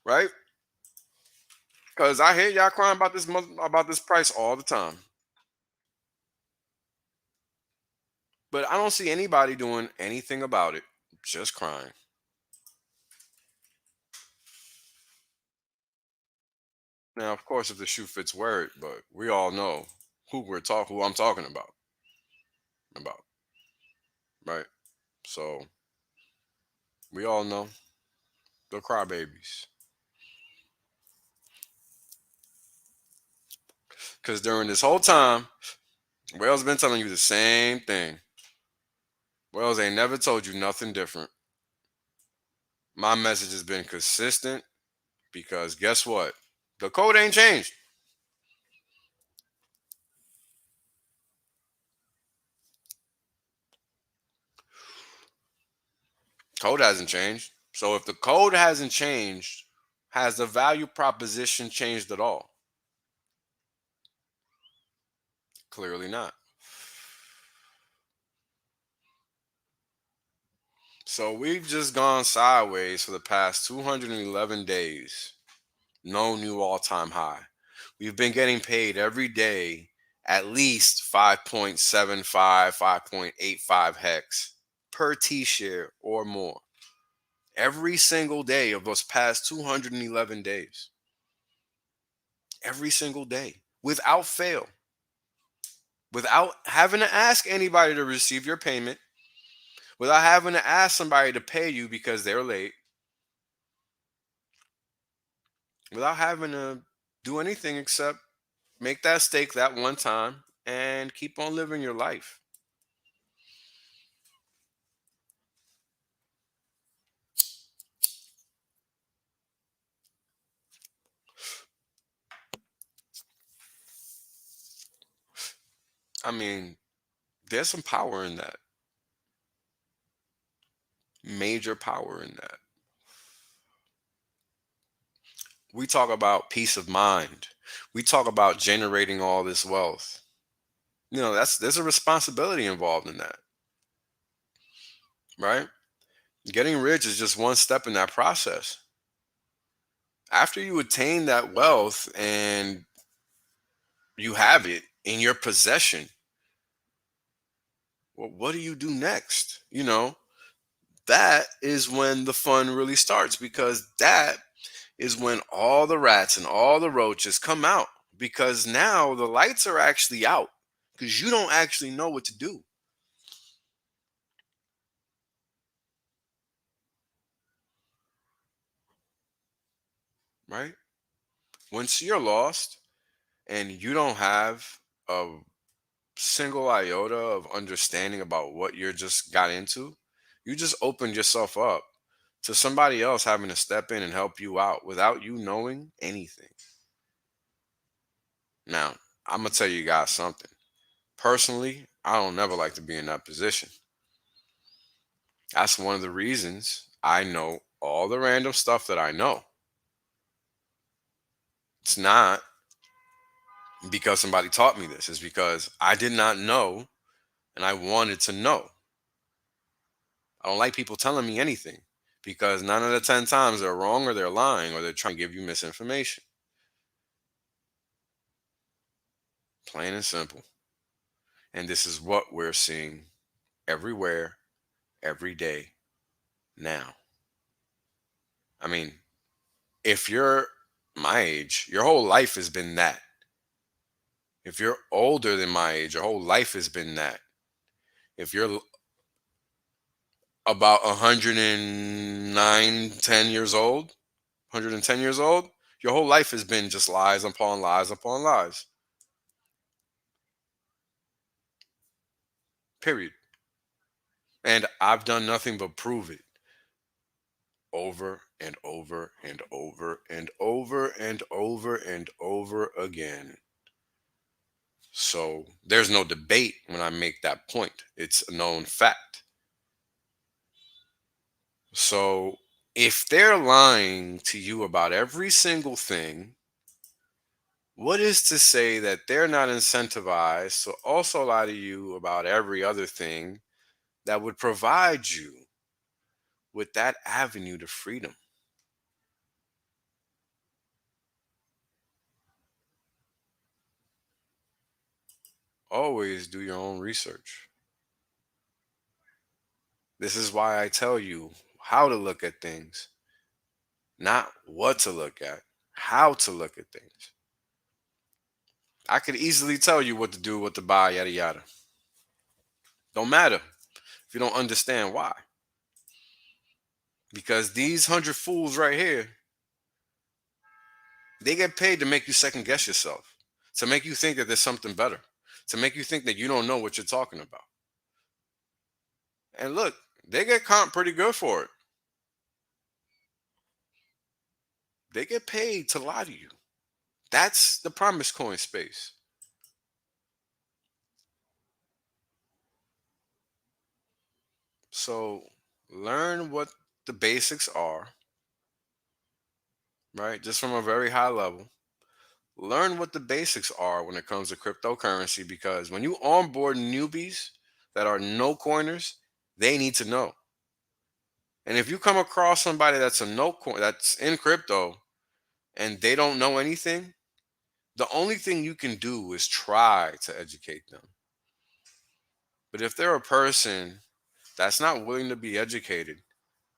Right? Because I hear y'all crying about this price all the time. But I don't see anybody doing anything about it. Just crying. Now, of course, if the shoe fits, wear it. But we all know who I'm talking about. Right? So we all know the crybabies. Because during this whole time, Wales been telling you the same thing. Wales ain't never told you nothing different. My message has been consistent because guess what? The code ain't changed. Code hasn't changed. So if the code hasn't changed, has the value proposition changed at all? Clearly not. So we've just gone sideways for the past 211 days. No new all-time high. We've been getting paid every day at least 5.75, 5.85 hex per T-share or more. Every single day of those past 211 days. Every single day. Without fail. Without having to ask anybody to receive your payment. Without having to ask somebody to pay you because they're late. Without having to do anything except make that stake that one time and keep on living your life. I mean, there's some power in that. Major power in that. We talk about peace of mind. We talk about generating all this wealth. You know, there's a responsibility involved in that. Right? Getting rich is just one step in that process. After you attain that wealth and you have it in your possession, well, what do you do next? You know, that is when the fun really starts, because that is when all the rats and all the roaches come out, because now the lights are actually out. because you don't actually know what to do. Right? Once you're lost and you don't have a single iota of understanding about what you're just got into, you just opened yourself up to somebody else having to step in and help you out without you knowing anything. Now, I'm going to tell you guys something. Personally, I don't never like to be in that position. That's one of the reasons I know all the random stuff that I know. It's not because somebody taught me this. It's because I did not know and I wanted to know. I don't like people telling me anything because 9 out of 10 times they're wrong or they're lying or they're trying to give you misinformation. Plain and simple. And this is what we're seeing everywhere, every day, now. I mean, if you're my age, your whole life has been that. If you're older than my age, your whole life has been that. If you're about 109, 10 years old, 110 years old, your whole life has been just lies upon lies upon lies. Period. And I've done nothing but prove it over and over and over and over and over and over again. So there's no debate when I make that point. It's a known fact. So if they're lying to you about every single thing, what is to say that they're not incentivized to also lie to you about every other thing that would provide you with that avenue to freedom? Always do your own research. This is why I tell you how to look at things, not what to look at, how to look at things. I could easily tell you what to do, what to buy, yada yada. Don't matter if you don't understand why. Because these 100 fools right here, they get paid to make you second guess yourself, to make you think that there's something better, to make you think that you don't know what you're talking about. And look, they get comped pretty good for it. They get paid to lie to you. That's the promise coin space. So learn what the basics are, right? Just from a very high level. Learn what the basics are when it comes to cryptocurrency, because when you onboard newbies that are no coiners, they need to know. And if you come across somebody that's a no coin that's in crypto and they don't know anything, the only thing you can do is try to educate them. But if they're a person that's not willing to be educated,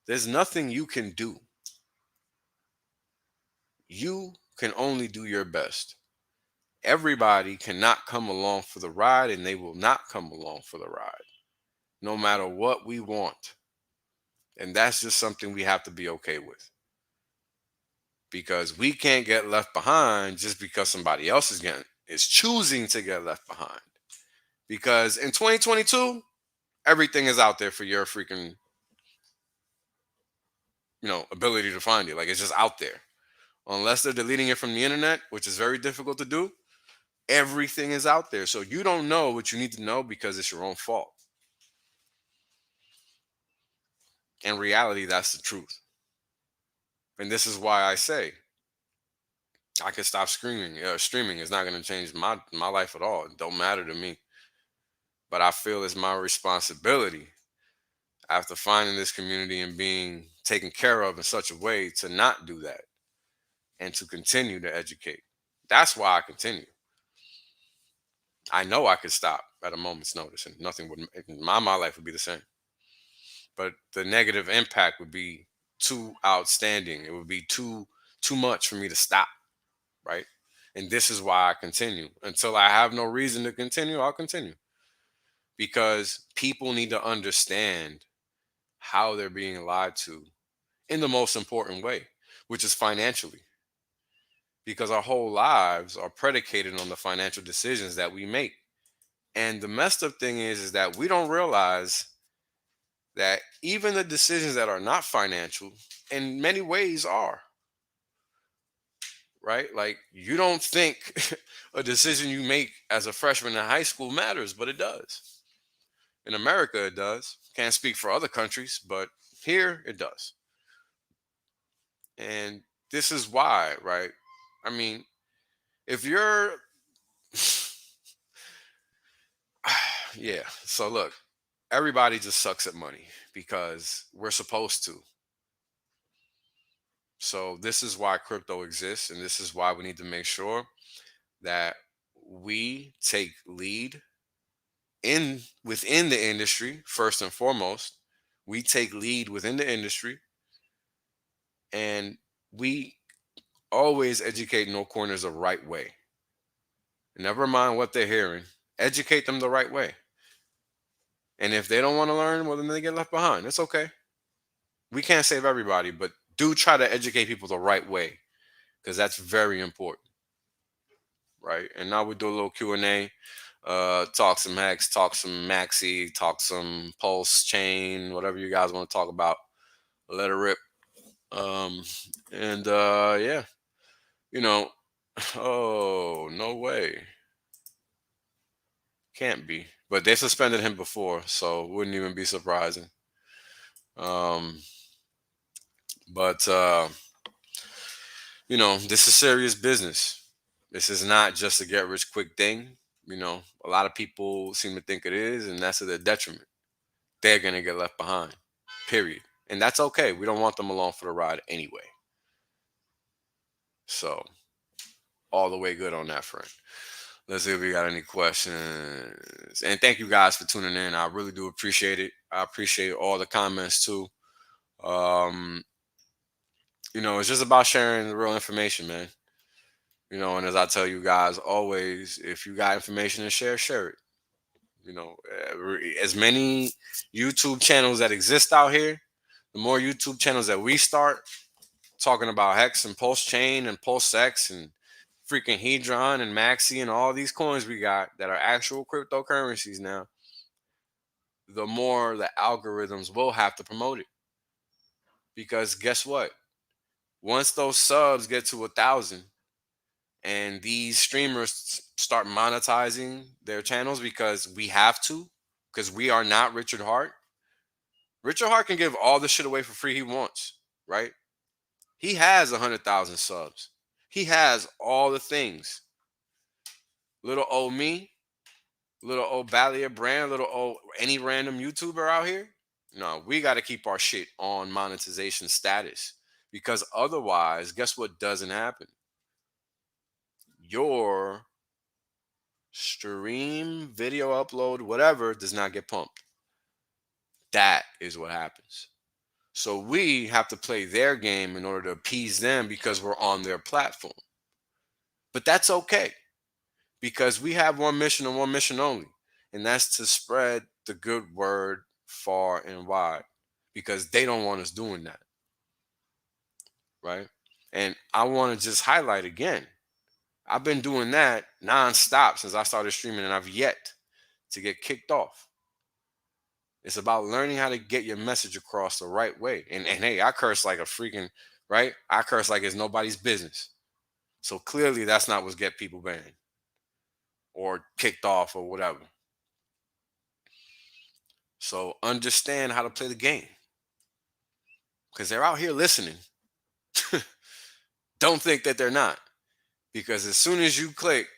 there's nothing you can do. You can only do your best. Everybody cannot come along for the ride, and they will not come along for the ride, no matter what we want. And that's just something we have to be okay with. Because we can't get left behind just because somebody else is choosing to get left behind. Because in 2022, everything is out there for your freaking, ability to find it. Like, it's just out there. Unless they're deleting it from the internet, which is very difficult to do, everything is out there. So you don't know what you need to know because it's your own fault. In reality, that's the truth. And this is why I say I could stop screaming. Streaming is not going to change my life at all. It don't matter to me. But I feel it's my responsibility after finding this community and being taken care of in such a way to not do that and to continue to educate. That's why I continue. I know I could stop at a moment's notice and nothing would, my life would be the same. But the negative impact would be too outstanding. It would be too much for me to stop, right? And this is why I continue. Until I have no reason to continue, I'll continue. Because people need to understand how they're being lied to in the most important way, which is financially. Because our whole lives are predicated on the financial decisions that we make. And the messed up thing is that we don't realize that even the decisions that are not financial, in many ways, are. Right? Like, you don't think a decision you make as a freshman in high school matters, but it does. In America, it does. Can't speak for other countries, but here it does. And this is why, right? I mean, if you're, yeah. So look, everybody just sucks at money because we're supposed to. So this is why crypto exists, and this is why we need to make sure that we take lead in within the industry first and foremost. We take lead within the industry, and we always educate no corners the right way. Never mind what they're hearing. Educate them the right way. And if they don't want to learn, well, then they get left behind. It's okay. We can't save everybody, but do try to educate people the right way because that's very important, right? And now we do a little Q&A. Talk some Hex, talk some Maxi, talk some Pulse chain, whatever you guys want to talk about. Let it rip. Um, and yeah, you know, oh no way, can't be. But they suspended him before, so wouldn't even be surprising. Um, but this is serious business. This is not just a get rich quick thing. A lot of people seem to think it is, and that's to their detriment. They're gonna get left behind. Period. And that's okay. We don't want them along for the ride anyway. So all the way good on that front. Let's see if we got any questions. And thank you guys for tuning in. I really do appreciate it. I appreciate all the comments too. Um, it's just about sharing the real information, man. And as I tell you guys always, if you got information to share, share it. As many YouTube channels that exist out here, the more YouTube channels that we start talking about Hex and Pulse Chain and Pulse X and freaking Hedron and Maxi and all these coins we got that are actual cryptocurrencies now, the more the algorithms will have to promote it. Because guess what? Once those subs get to 1,000 and these streamers start monetizing their channels because we have to, because we are not Richard Hart. Richard Hart can give all the shit away for free he wants, right? He has 100,000 subs. He has all the things. Little old me, little old Balia brand, little old any random YouTuber out here. No, we got to keep our shit on monetization status because otherwise, guess what doesn't happen? Your stream, video upload, whatever does not get pumped. That is what happens. So we have to play their game in order to appease them because we're on their platform. But that's okay because we have one mission and one mission only, and that's to spread the good word far and wide because they don't want us doing that. Right? And I want to just highlight again, I've been doing that nonstop since I started streaming, and I've yet to get kicked off. It's about learning how to get your message across the right way. And hey, I curse like a freaking, right? I curse like it's nobody's business. So clearly that's not what's get people banned or kicked off or whatever. So understand how to play the game. Because they're out here listening. Don't think that they're not. Because as soon as you click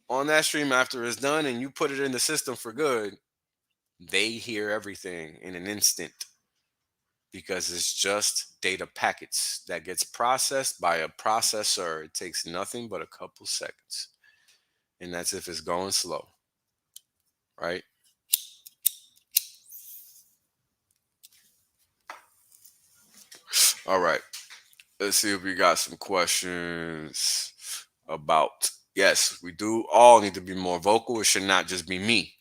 on that stream after it's done and you put it in the system for good, they hear everything in an instant. Because it's just data packets that gets processed by a processor. It takes nothing but a couple seconds. And that's if it's going slow. Right? All right. Let's see if we got some questions. about. Yes, we do all need to be more vocal. It should not just be me,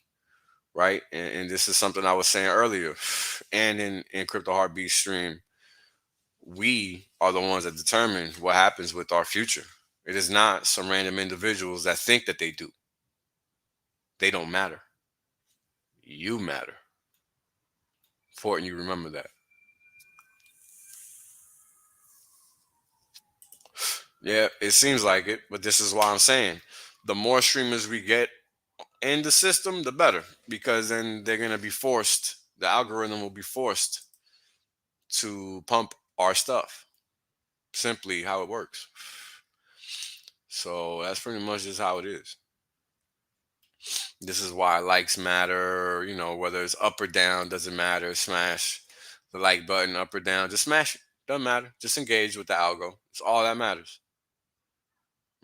right? And this is something I was saying earlier, and in Crypto Heartbeat stream, we are the ones that determine what happens with our future. It is not some random individuals that think that they do. They don't matter. You matter. Important you remember that. Yeah, it seems like it, but this is why I'm saying the more streamers we get in the system, the better, because then they're going to be forced, the algorithm will be forced to pump our stuff. Simply how it works. So that's pretty much just how it is. This is why likes matter, whether it's up or down, doesn't matter. Smash the like button up or down, just smash it. Doesn't matter. Just engage with the algo. It's all that matters,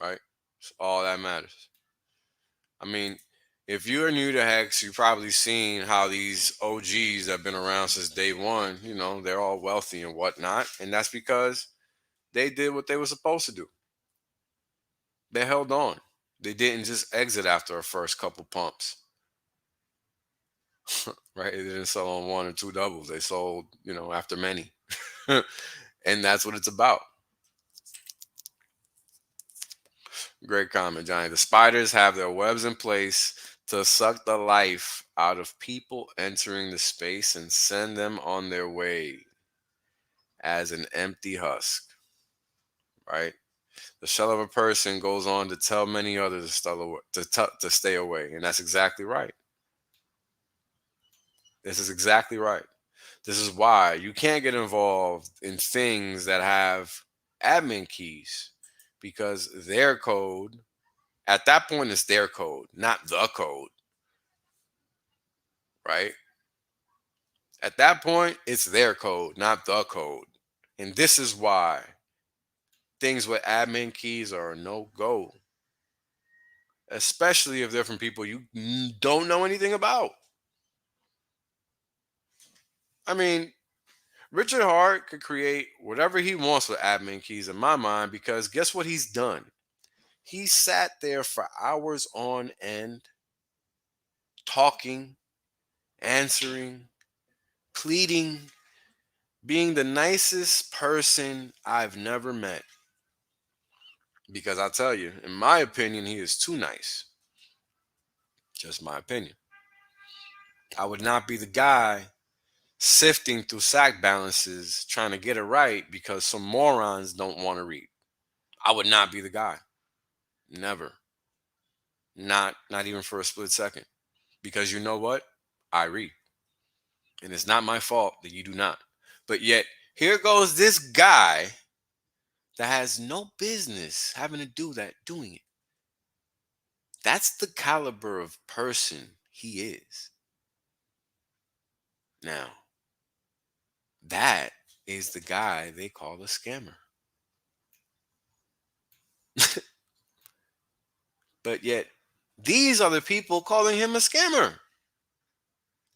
right? It's all that matters. I mean, if you're new to Hex, you've probably seen how these OGs that have been around since day one, they're all wealthy and whatnot. And that's because they did what they were supposed to do. They held on. They didn't just exit after a first couple pumps. Right? They didn't sell on one or two doubles. They sold, after many. And that's what it's about. Great comment, Johnny. The spiders have their webs in place to suck the life out of people entering the space and send them on their way as an empty husk. Right? The shell of a person goes on to tell many others to stay away. And that's exactly right. This is exactly right. This is why you can't get involved in things that have admin keys, because their code, at that point, is their code, not the code, right? At that point, it's their code, not the code. And this is why things with admin keys are a no go, especially if they're from people you don't know anything about. I mean, Richard Hart could create whatever he wants with admin keys in my mind, because guess what he's done? He sat there for hours on end, talking, answering, pleading, being the nicest person I've never met. Because I tell you, in my opinion, he is too nice. Just my opinion. I would not be the guy sifting through sack balances trying to get it right because some morons don't want to read. I would not be the guy. Never. Not even for a split second. Because you know what? I read. And it's not my fault that you do not. But yet, here goes this guy that has no business having to do that, doing it. That's the caliber of person he is. Now, that is the guy they call a scammer. But yet, these are the people calling him a scammer.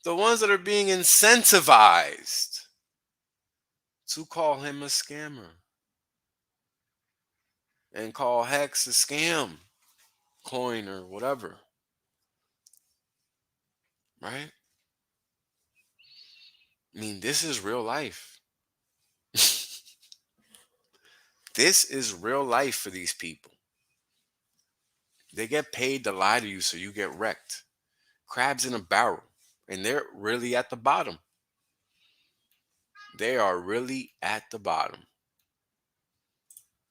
The ones that are being incentivized to call him a scammer and call Hex a scam coin or whatever. Right? I mean, this is real life. This is real life for these people. They get paid to lie to you so you get wrecked. Crabs in a barrel. And they're really at the bottom. They are really at the bottom.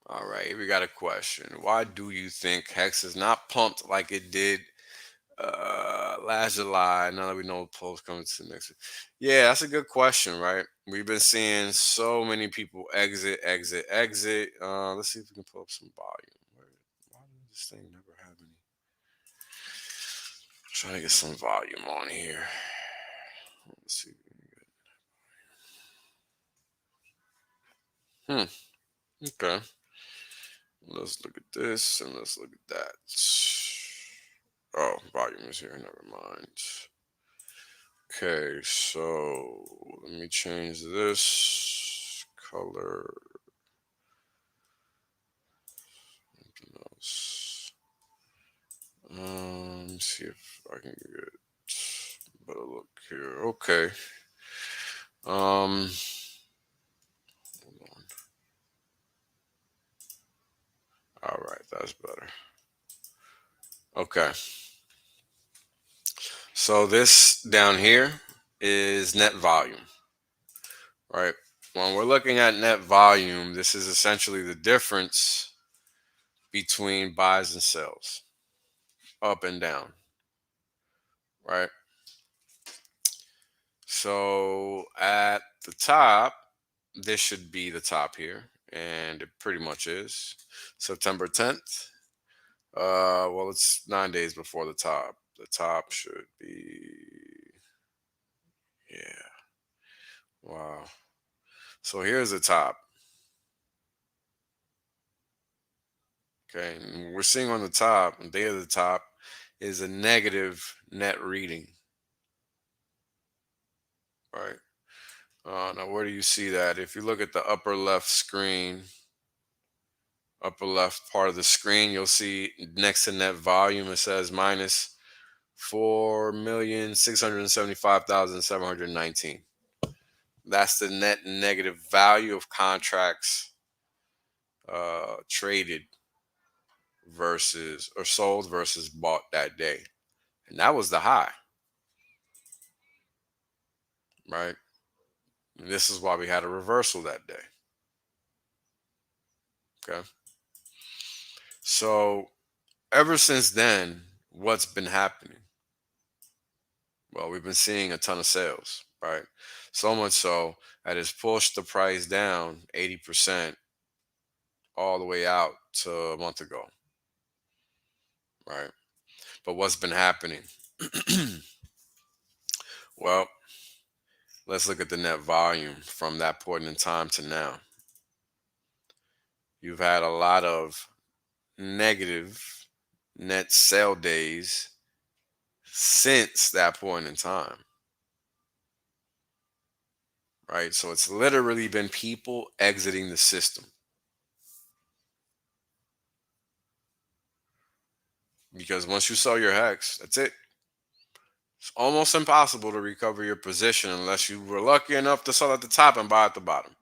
All right, we got a question. Why do you think Hex is not pumped like it did last July? Now that we know post coming to next week. Yeah, that's a good question, right? We've been seeing so many people exit. Let's see if we can pull up some volume. Why does this thing never have any? Trying to get some volume on here. Let's see. Okay. Let's look at this and let's look at that. Oh, volume is here. Never mind. Okay, so let me change this color. Let me see if I can get a better look here. Okay. Hold on. All right, that's better. Okay. So this down here is net volume, right? When we're looking at net volume, this is essentially the difference between buys and sells, up and down, right? So at the top, this should be the top here, and it pretty much is. September 10th. Well, it's 9 days before the top. The top should be, yeah. Wow. So here's the top. Okay, and we're seeing on the top, and day of the top is a negative net reading, right? Now, where do you see that? If you look at the upper left screen, upper left part of the screen, you'll see next to net volume, it says minus 4,675,719. That's the net negative value of contracts traded versus or sold versus bought that day. And that was the high, right? And this is why we had a reversal that day. Okay. So ever since then, what's been happening? Well, we've been seeing a ton of sales, right? So much so that it's pushed the price down 80% all the way out to a month ago, right? But what's been happening? Well, let's look at the net volume from that point in time to now. You've had a lot of negative net sale days since that point in time, right? So it's literally been people exiting the system because once you sell your hex, that's it. It's almost impossible to recover your position unless you were lucky enough to sell at the top and buy at the bottom,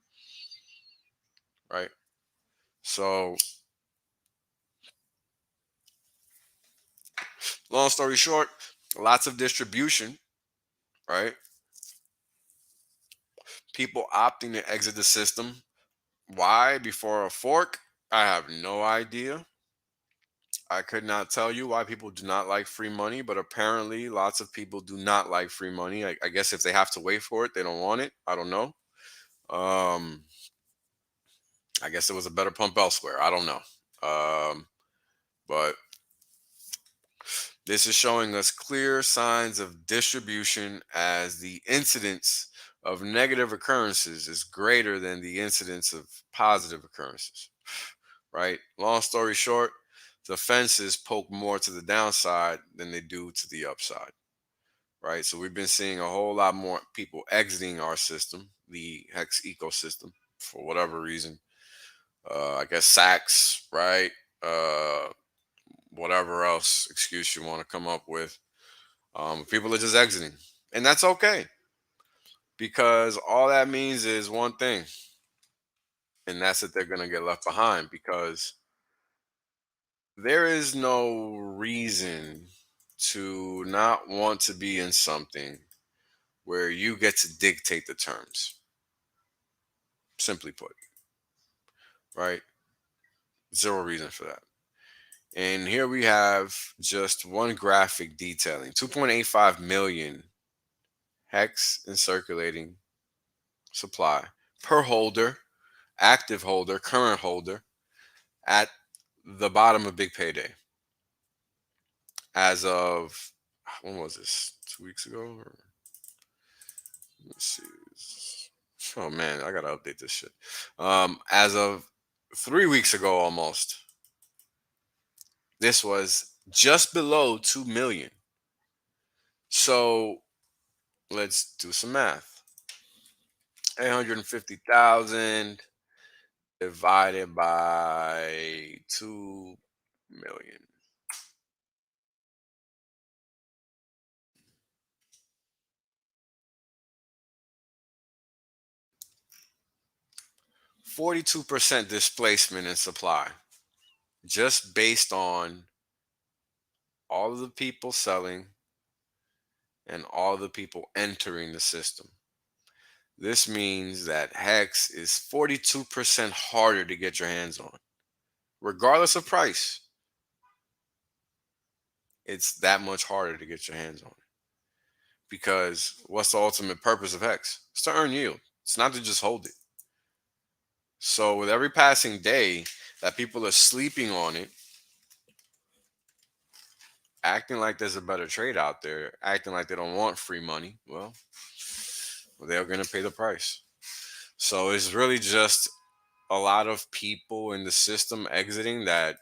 right? So, long story short, lots of distribution, right? People opting to exit the system. Why? Before a fork? I have no idea. I could not tell you why people do not like free money, but apparently lots of people do not like free money. I guess if they have to wait for it, they don't want it. I don't know. Um, I guess it was a better pump elsewhere. I don't know. But this is showing us clear signs of distribution as the incidence of negative occurrences is greater than the incidence of positive occurrences, right? Long story short, the fences poke more to the downside than they do to the upside, right? So we've been seeing a whole lot more people exiting our system, the Hex ecosystem, for whatever reason. I guess sacks, right? Whatever else excuse you want to come up with. People are just exiting, and that's okay because all that means is one thing, and that's that they're going to get left behind because there is no reason to not want to be in something where you get to dictate the terms. Simply put, right? Zero reason for that. And here we have just one graphic detailing 2.85 million hex in circulating supply per holder, active holder, current holder at the bottom of Big Payday. As of, when was this? 2 weeks ago? Or, let's see. Oh man, I gotta update this shit. As of 3 weeks ago almost, this was just below 2 million. So let's do some math. 850,000 divided by 2 million. 42% displacement in supply, just based on all of the people selling and all the people entering the system. This means that Hex is 42% harder to get your hands on, regardless of price. It's that much harder to get your hands on it. Because what's the ultimate purpose of Hex? It's to earn yield. It's not to just hold it. So with every passing day that people are sleeping on it, acting like there's a better trade out there, acting like they don't want free money, well they're going to pay the price. So it's really just a lot of people in the system exiting that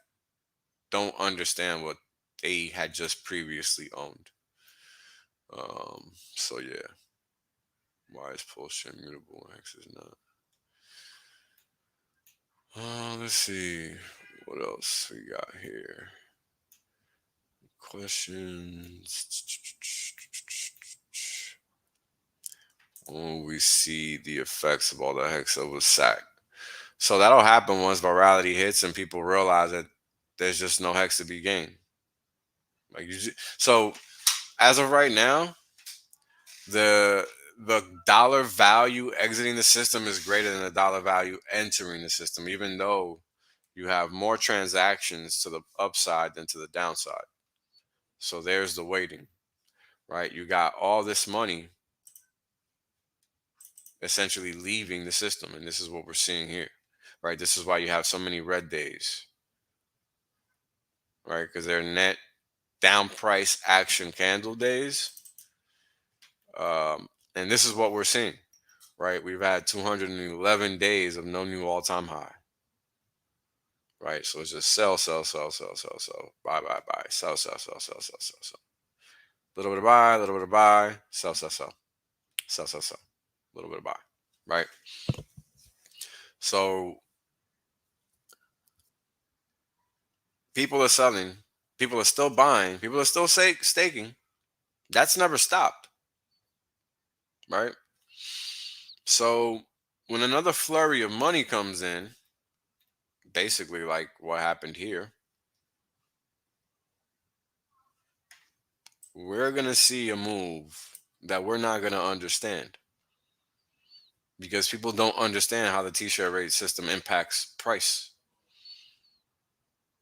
don't understand what they had just previously owned. So yeah, why is bullshit mutable? Hex is not. Let's see what else we got here. Questions. When we see the effects of all the hex over sack. So that'll happen once virality hits and people realize that there's just no hex to be gained. Like so as of right now, the dollar value exiting the system is greater than the dollar value entering the system, even though you have more transactions to the upside than to the downside. So there's the weighting, right? You got all this money essentially leaving the system, and this is what we're seeing here, right? This is why you have so many red days, right? Because they're net down price action candle days. And this is what we're seeing, right? We've had 211 days of no new all-time high, right? So it's just sell, sell, sell, sell, sell, sell, buy, buy, buy, sell, sell, sell, sell, sell, sell, sell. Little bit of buy, a little bit of buy, sell, sell, sell, sell, sell, sell, a little bit of buy, right? So people are selling, people are still buying, people are still staking. That's never stopped, right? So when another flurry of money comes in, basically like what happened here, we're going to see a move that we're not going to understand, because people don't understand how the t-shirt rate system impacts price.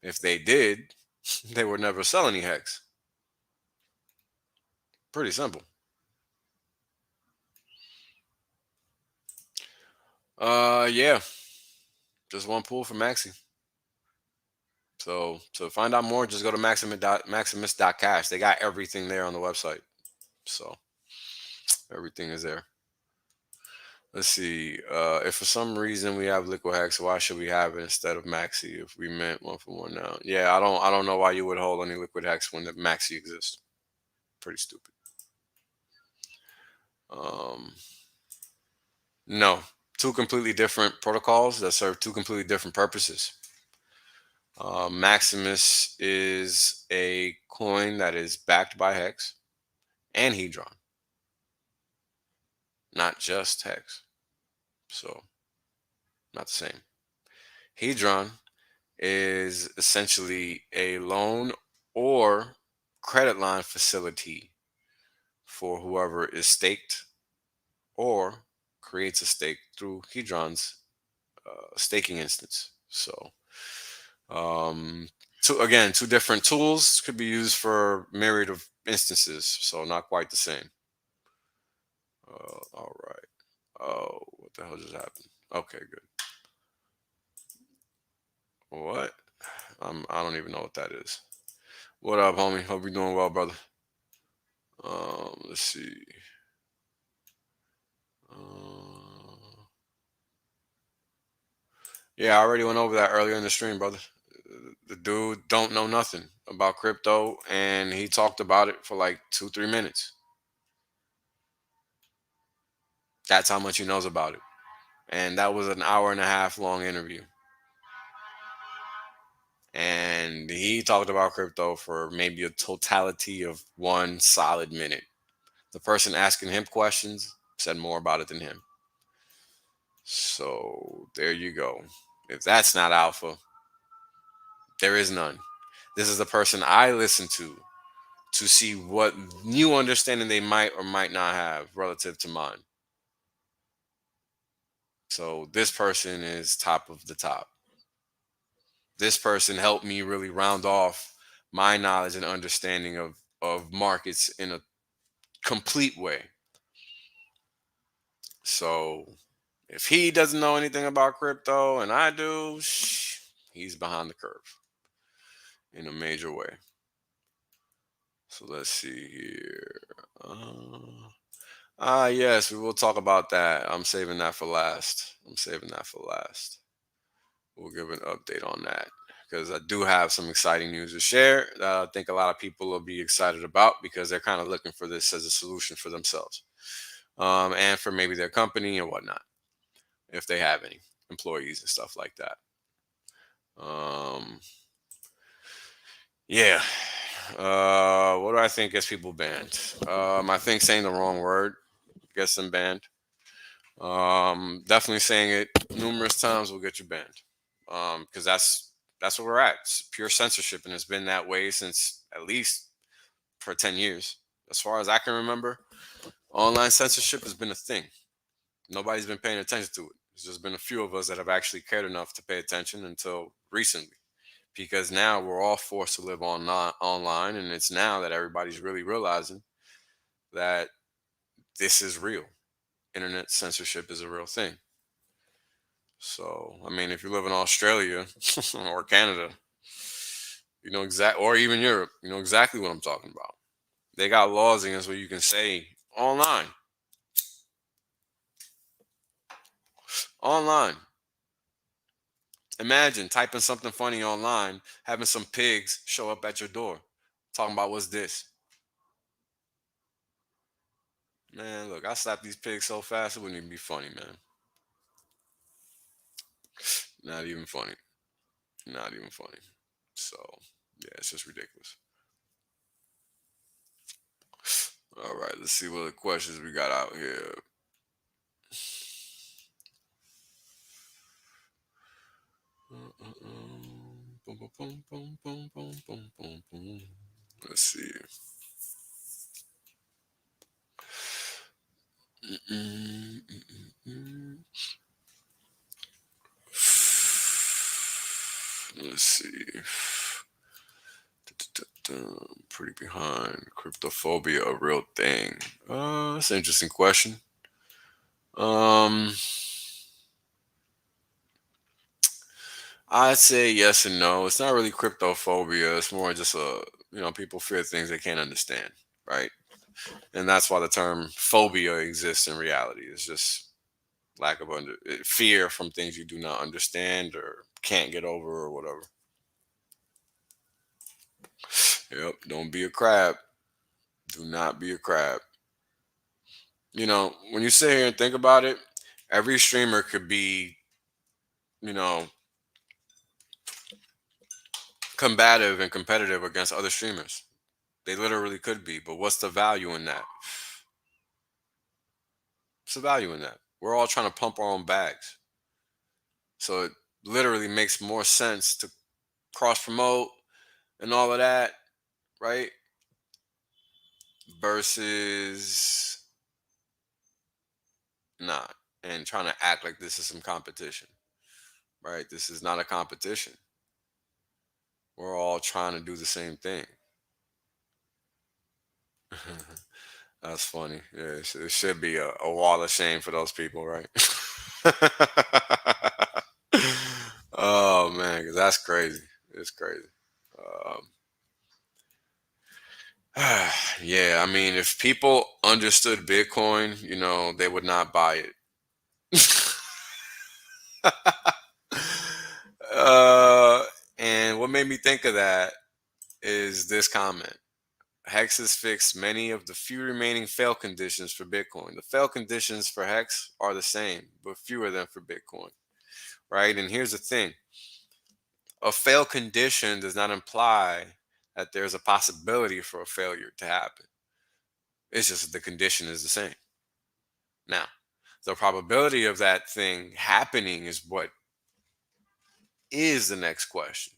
If they did, they would never sell any hex. Pretty simple. Yeah, just one pool for Maxi. So to find out more, just go to Maximus.cash. They got everything there on the website. So everything is there. Let's see. If for some reason we have liquid hex, why should we have it instead of Maxi if we meant one for one now? Yeah, I don't know why you would hold any liquid hex when the Maxi exists. Pretty stupid. No, two completely different protocols that serve two completely different purposes. Maximus is a coin that is backed by Hex and Hedron, not just Hex. So, not the same. Hedron is essentially a loan or credit line facility for whoever is staked or creates a stake through Hedron's staking instance. So, two different tools could be used for myriad of instances, so not quite the same. All right. Oh, what the hell just happened? Okay, good. What? I don't even know what that is. What up, homie? Hope you're doing well, brother. Let's see. Yeah, I already went over that earlier in the stream, brother. The dude don't know nothing about crypto, and he talked about it for like 2-3 minutes. That's how much he knows about it. And that was an hour and a half long interview. And he talked about crypto for maybe a totality of 1 solid minute. The person asking him questions said more about it than him. So there you go. If that's not alpha, there is none. This is the person I listen to see what new understanding they might or might not have relative to mine. So this person is top of the top. This person helped me really round off my knowledge and understanding of markets in a complete way. So if he doesn't know anything about crypto and I do, he's behind the curve in a major way. So let's see here. Yes, we will talk about that. I'm saving that for last. We'll give an update on that because I do have some exciting news to share that I think a lot of people will be excited about because they're kind of looking for this as a solution for themselves, and for maybe their company and whatnot, if they have any employees and stuff like that. Yeah. What do I think gets people banned? I think saying the wrong word gets them banned. Definitely saying it numerous times will get you banned. Because that's where we're at. It's pure censorship, and it's been that way since at least for 10 years. As far as I can remember, online censorship has been a thing. Nobody's been paying attention to it. There's just been a few of us that have actually cared enough to pay attention until recently. Because now we're all forced to live online, and it's now that everybody's really realizing that this is real. Internet censorship is a real thing. So, I mean, if you live in Australia or Canada, or even Europe, you know exactly what I'm talking about. They got laws against what you can say online. Online. Imagine typing something funny online, having some pigs show up at your door, talking about what's this. Man, look, I slapped these pigs so fast it wouldn't even be funny, man. Not even funny. Not even funny. So, yeah, it's just ridiculous. All right, let's see what the questions we got out here. Let's see. Let's see. Pretty behind. Cryptophobia a real thing? That's an interesting question. I'd say yes and no. It's not really cryptophobia. It's more just people fear things they can't understand, right? And that's why the term phobia exists in reality. It's just lack of fear from things you do not understand or can't get over or whatever. Yep. Don't be a crab. Do not be a crab. When you sit here and think about it, every streamer could be, you know, combative and competitive against other streamers. They literally could be, but what's the value in that? What's the value in that? We're all trying to pump our own bags. So it literally makes more sense to cross promote and all of that, right? Versus not and trying to act like this is some competition, right? This is not a competition. We're all trying to do the same thing. That's funny. Yeah, it should be a wall of shame for those people, right? Oh man, 'cause that's crazy. It's crazy. Um, yeah, I mean, if people understood Bitcoin, they would not buy it. uh, and what made me think of that is this comment. Hex has fixed many of the few remaining fail conditions for Bitcoin. The fail conditions for Hex are the same, but fewer than for Bitcoin, right? And here's the thing. A fail condition does not imply that there's a possibility for a failure to happen. It's just that the condition is the same. Now, the probability of that thing happening is what is the next question.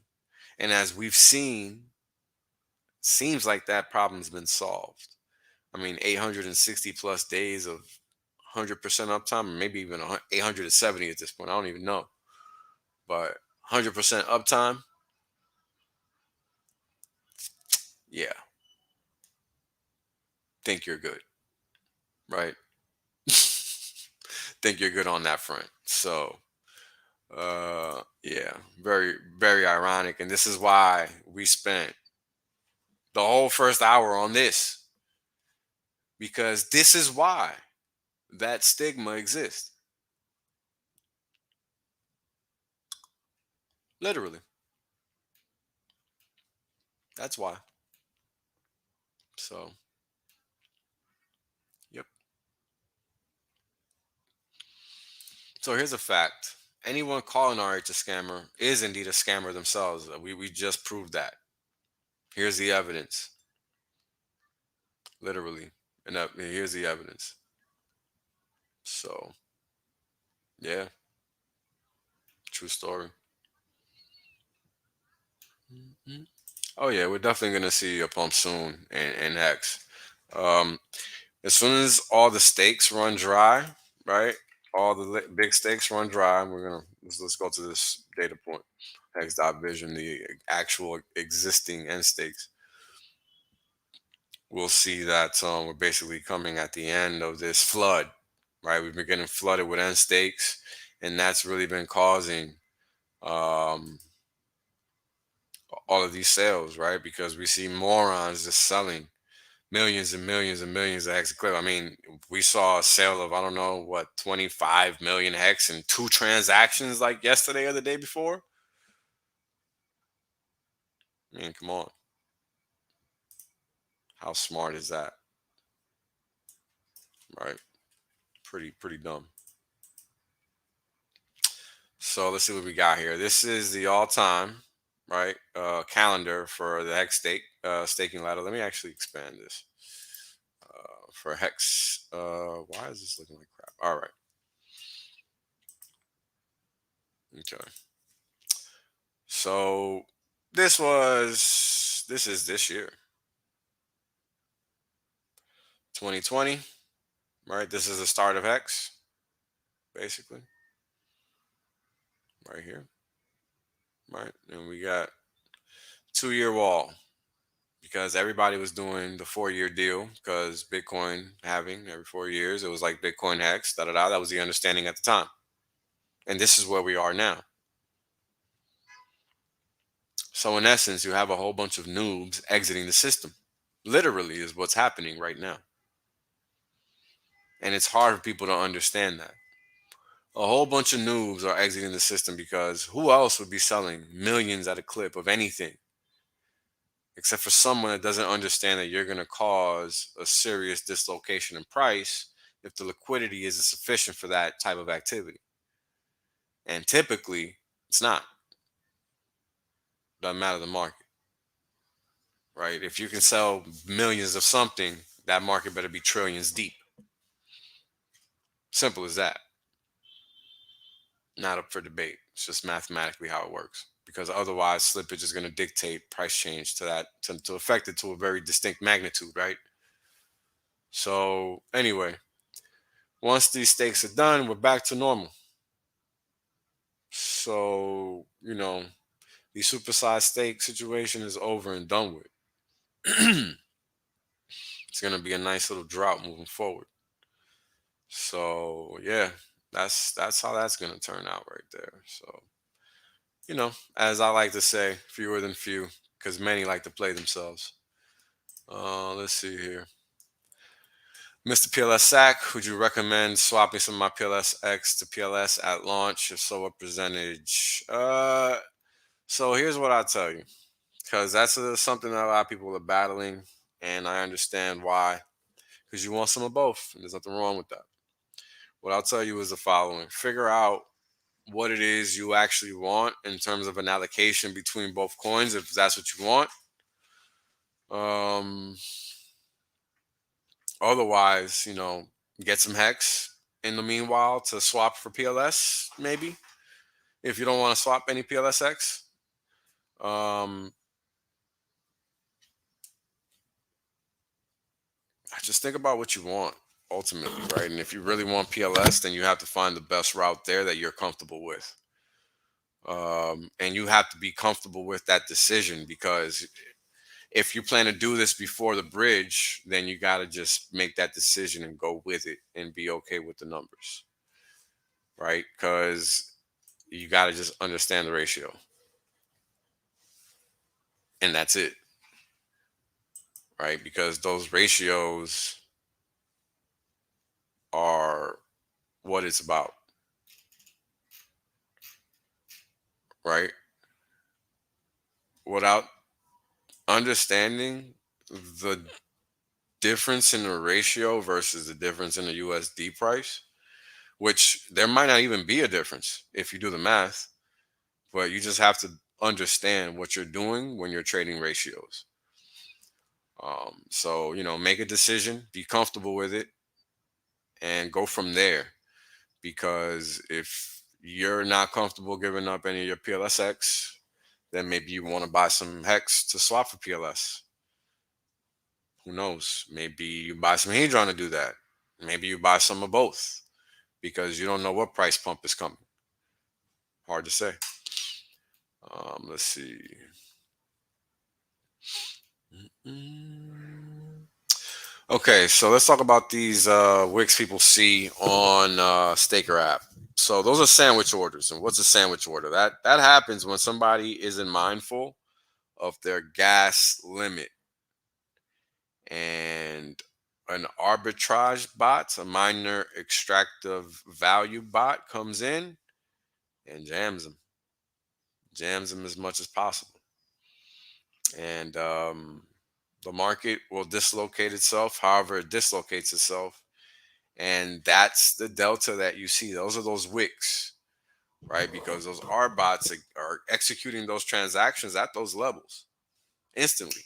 And as we've seen, seems like that problem's been solved. I mean, 860 plus days of 100% uptime, maybe even 870 at this point. I don't even know. But 100% uptime, yeah, think you're good, right? Think you're good on that front. So, yeah, very, very ironic. And this is why we spent the whole first hour on this, because this is why that stigma exists. Literally. That's why. So, yep. So here's a fact. Anyone calling RH a scammer is indeed a scammer themselves. We just proved that. Here's the evidence. Literally. And here's the evidence. So, yeah. True story. Oh yeah, we're definitely gonna see a pump soon in Hex. Um, as soon as all the stakes run dry, right? All the big stakes run dry. We're gonna let's go to this data point. Hex.Vision, the actual existing end stakes. We'll see that we're basically coming at the end of this flood, right? We've been getting flooded with end stakes, and that's really been causing um, all of these sales, right? Because we see morons just selling millions and millions and millions of hex clip. I mean, we saw a sale of, I don't know what, 25 million hex in 2 transactions like yesterday or the day before. I mean, come on. How smart is that? Right? Pretty dumb. So let's see what we got here. This is the all-time, right, calendar for the hex staking ladder. Let me actually expand this for hex. Why is this looking like crap? All right. Okay. So this is this year, 2020, right? This is the start of Hex, basically, right here, right? And we got 2-year wall because everybody was doing the 4-year deal because Bitcoin having every 4 years, it was like Bitcoin Hex, da da da. That was the understanding at the time. And this is where we are now. So in essence, you have a whole bunch of noobs exiting the system. Literally is what's happening right now. And it's hard for people to understand that. A whole bunch of noobs are exiting the system because who else would be selling millions at a clip of anything except for someone that doesn't understand that you're going to cause a serious dislocation in price if the liquidity isn't sufficient for that type of activity. And typically, it's not. Doesn't matter the market, right? If you can sell millions of something, that market better be trillions deep. Simple as that. Not up for debate. It's just mathematically how it works. Because otherwise, slippage is going to dictate price change to that to affect it to a very distinct magnitude, right? So anyway, once these stakes are done, we're back to normal. So the supersized stake situation is over and done with. It's going to be a nice little drought moving forward. So yeah, that's how that's going to turn out right there. So as I like to say, fewer than few, because many like to play themselves. Let's see here. Mr. PLS SAC, would you recommend swapping some of my PLSX to PLS at launch? If so, what percentage? So here's what I'll tell you, because that's something that a lot of people are battling, and I understand why, because you want some of both, and there's nothing wrong with that. What I'll tell you is the following. Figure out what it is you actually want in terms of an allocation between both coins, if that's what you want. Um, Otherwise, get some hex in the meanwhile to swap for PLS, maybe if you don't want to swap any PLSX. Just think about what you want ultimately, right? And if you really want PLS, then you have to find the best route there that you're comfortable with. And you have to be comfortable with that decision, because if you plan to do this before the bridge, then you got to just make that decision and go with it and be okay with the numbers, right? Because you got to just understand the ratio, and that's it, right? Because those ratios are what it's about, right? Without understanding the difference in the ratio versus the difference in the USD price, which there might not even be a difference if you do the math, but you just have to understand what you're doing when you're trading ratios. So, make a decision, be comfortable with it, and go from there. Because if you're not comfortable giving up any of your PLSX, then maybe you want to buy some hex to swap for PLS. Who knows? Maybe you buy some Hedron to do that. Maybe you buy some of both, because you don't know what price pump is coming. Hard to say. Let's see. Okay, so let's talk about these wicks people see on Staker app. So those are sandwich orders. And what's a sandwich order? That happens when somebody isn't mindful of their gas limit, and an arbitrage bot, a minor extractive value bot, comes in and jams them as much as possible. And the market will dislocate itself however it dislocates itself. And that's the delta that you see. Those are those wicks, right? Because those R bots are executing those transactions at those levels instantly,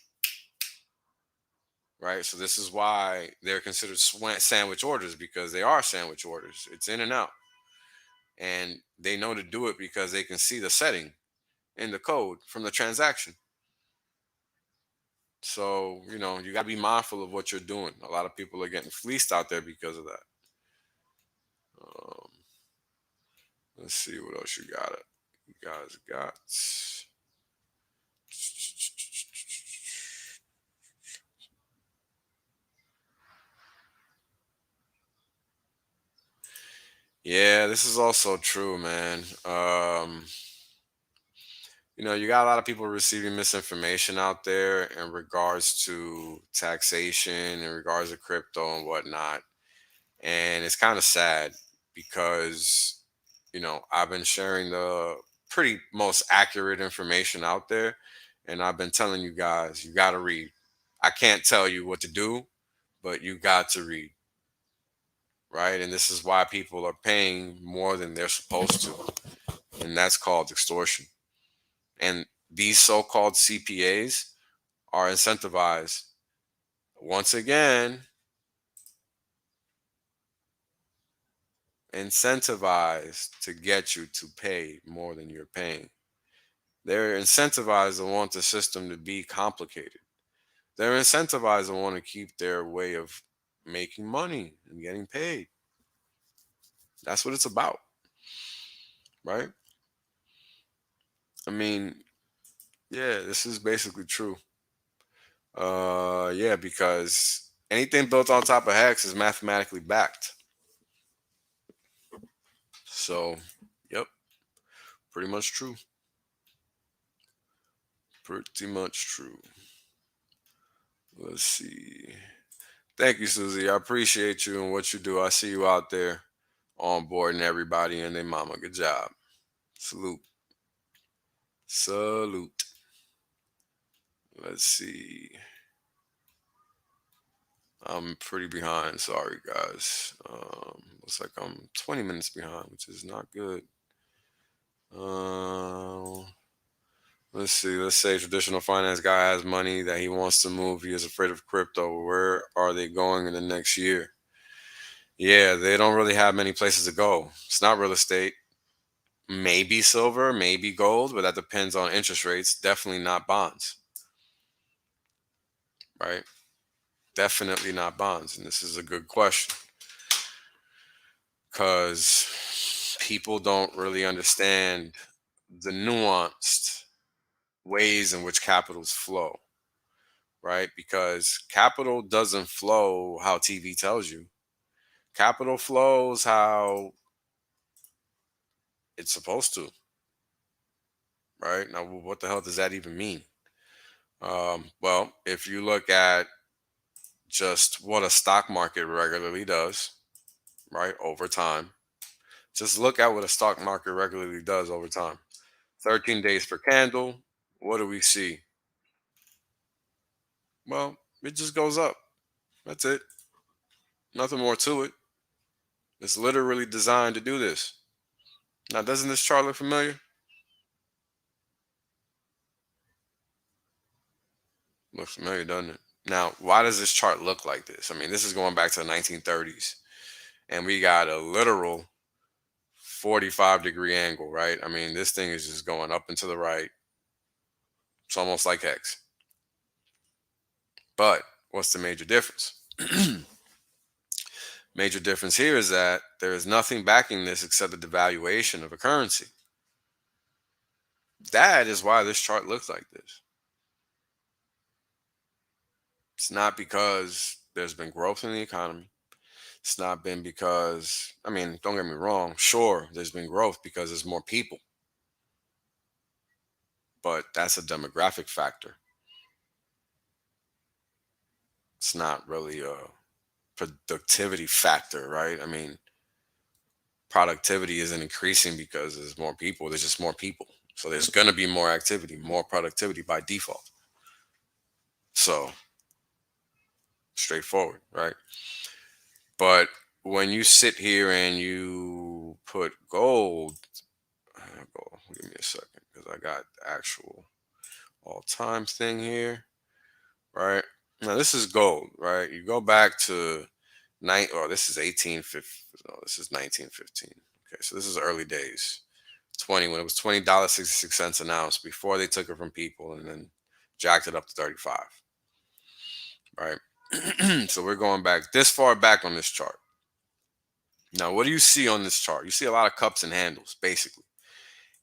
right? So this is why they're considered sandwich orders, because they are sandwich orders. It's in and out. And they know to do it because they can see the setting in the code from the transaction. So, you got to be mindful of what you're doing. A lot of people are getting fleeced out there because of that. Um, let's see what else you got. You guys got. Yeah, this is also true, man. You got a lot of people receiving misinformation out there in regards to taxation, in regards to crypto and whatnot. And it's kind of sad because, I've been sharing the pretty most accurate information out there. And I've been telling you guys, you got to read. I can't tell you what to do, but you got to read, right? And this is why people are paying more than they're supposed to. And that's called extortion. And these so-called CPAs are incentivized, once again, incentivized to get you to pay more than you're paying. They're incentivized to want the system to be complicated. They're incentivized to want to keep their way of making money and getting paid. That's what it's about, right? I mean, yeah, this is basically true. Yeah, because anything built on top of Hex is mathematically backed. So, yep, pretty much true. Pretty much true. Let's see. Thank you, Susie. I appreciate you and what you do. I see you out there on board and everybody and their mama. Good job. Salute. Salute. Let's see. I'm pretty behind. Sorry, guys. Looks like I'm 20 minutes behind, which is not good. Let's see. Let's say traditional finance guy has money that he wants to move. He is afraid of crypto. Where are they going in the next year? Yeah, they don't really have many places to go. It's not real estate. Maybe silver, maybe gold, but that depends on interest rates. Definitely not bonds, right? Definitely not bonds. And this is a good question because people don't really understand the nuanced ways in which capitals flow, right? Because capital doesn't flow how TV tells you. Capital flows how it's supposed to, right? Now, what the hell does that even mean? Well, if you look at just what a stock market regularly does, right, over time, just look at what a stock market regularly does over time. 13 days per candle. What do we see? Well, it just goes up. That's it. Nothing more to it. It's literally designed to do this. Now, doesn't this chart look familiar? Looks familiar, doesn't it? Now, why does this chart look like this? I mean, this is going back to the 1930s, and we got a literal 45-degree angle, right? I mean, this thing is just going up and to the right. It's almost like X. But what's the major difference? Major difference here is that there is nothing backing this except the devaluation of a currency. That is why this chart looks like this. It's not because there's been growth in the economy. It's not been because, I mean, don't get me wrong. Sure, there's been growth because there's more people. But that's a demographic factor. It's not really a productivity factor, right? I mean, productivity isn't increasing because there's more people. There's just more people. So there's going to be more activity, more productivity by default. So straightforward, right? But when you sit here and you put gold, give me a second because I got the actual all-time thing here, right? Now this is gold, right? You go back to this is 1850. No, this is 1915. Okay, so this is early days. When it was $20.66 an ounce before they took it from people and then jacked it up to 35. Right. So we're going back this far back on this chart. Now, what do you see on this chart? You see a lot of cups and handles, basically.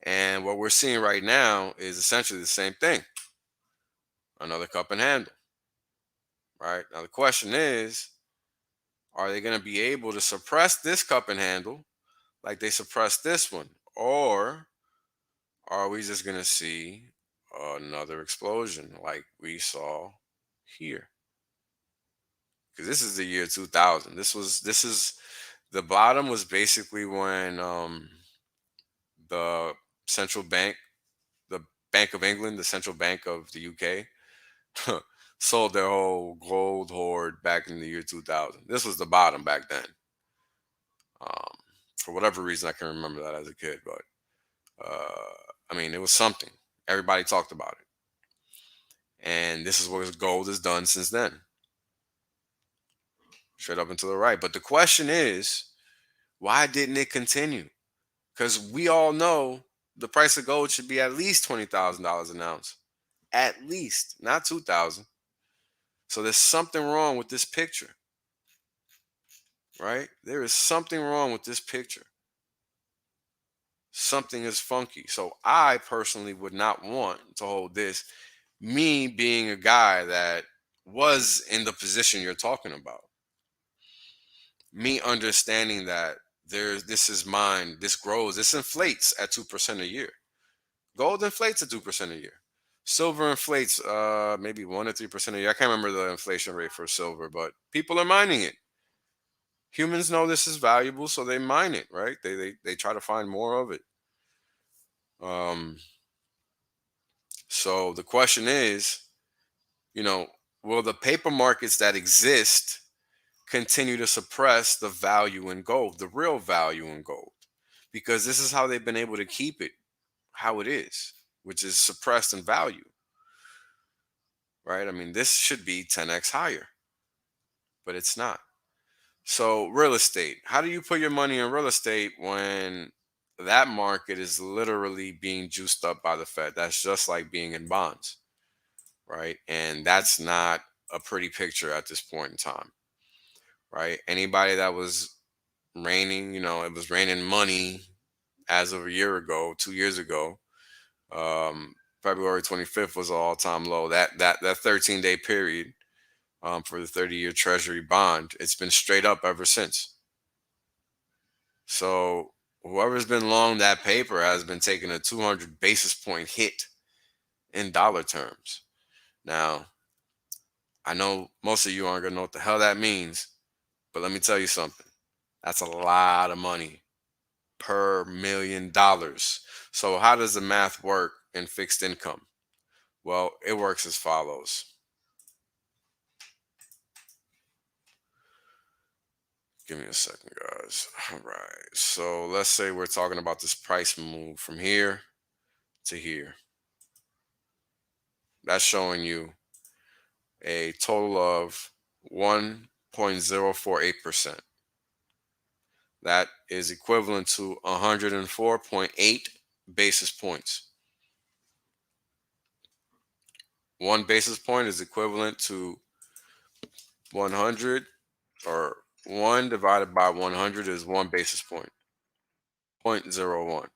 And what we're seeing right now is essentially the same thing. Another cup and handle. Right. Now the question is, are they going to be able to suppress this cup and handle like they suppressed this one? Or are we just going to see another explosion like we saw here? Because this is the year 2000. This is the bottom was basically when the central bank, the Bank of England, the central bank of the UK, sold their whole gold hoard back in the year 2000. This was the bottom back then. For whatever reason, I can remember that as a kid, but I mean, it was something. Everybody talked about it. And this is what gold has done since then. Straight up and to the right. But the question is, why didn't it continue? Because we all know the price of gold should be at least $20,000 an ounce. At least, not 2,000. So there's something wrong with this picture. Right? There is something wrong with this picture. Something is funky. So I personally would not want to hold this. Me being a guy that was in the position you're talking about. Me understanding that this is mine, this grows, this inflates at 2% a year. Gold inflates at 2% a year. Silver inflates maybe 1 or 3% a year. I can't remember the inflation rate for silver, but people are mining it. Humans know this is valuable, so they mine it, right? They try to find more of it. So the question is, will the paper markets that exist continue to suppress the value in gold, the real value in gold? Because this is how they've been able to keep it how it is, which is suppressed in value, right? I mean, this should be 10x higher, but it's not. So real estate, how do you put your money in real estate when that market is literally being juiced up by the Fed? That's just like being in bonds, right? And that's not a pretty picture at this point in time, right? Anybody that was raining, it was raining money as of a year ago, 2 years ago. February 25th was an all-time low. That 13-day period for the 30-year Treasury bond, it's been straight up ever since. So whoever's been long that paper has been taking a 200 basis point hit in dollar terms. Now, I know most of you aren't going to know what the hell that means, but let me tell you something. That's a lot of money per $1 million. So how does the math work in fixed income? Well, it works as follows. Give me a second, guys. All right. So let's say we're talking about this price move from here to here. That's showing you a total of 1.048%. That is equivalent to 104.8 basis points. 1 basis point is equivalent to 100, or 1 divided by 100 is 1 basis point, 0.01.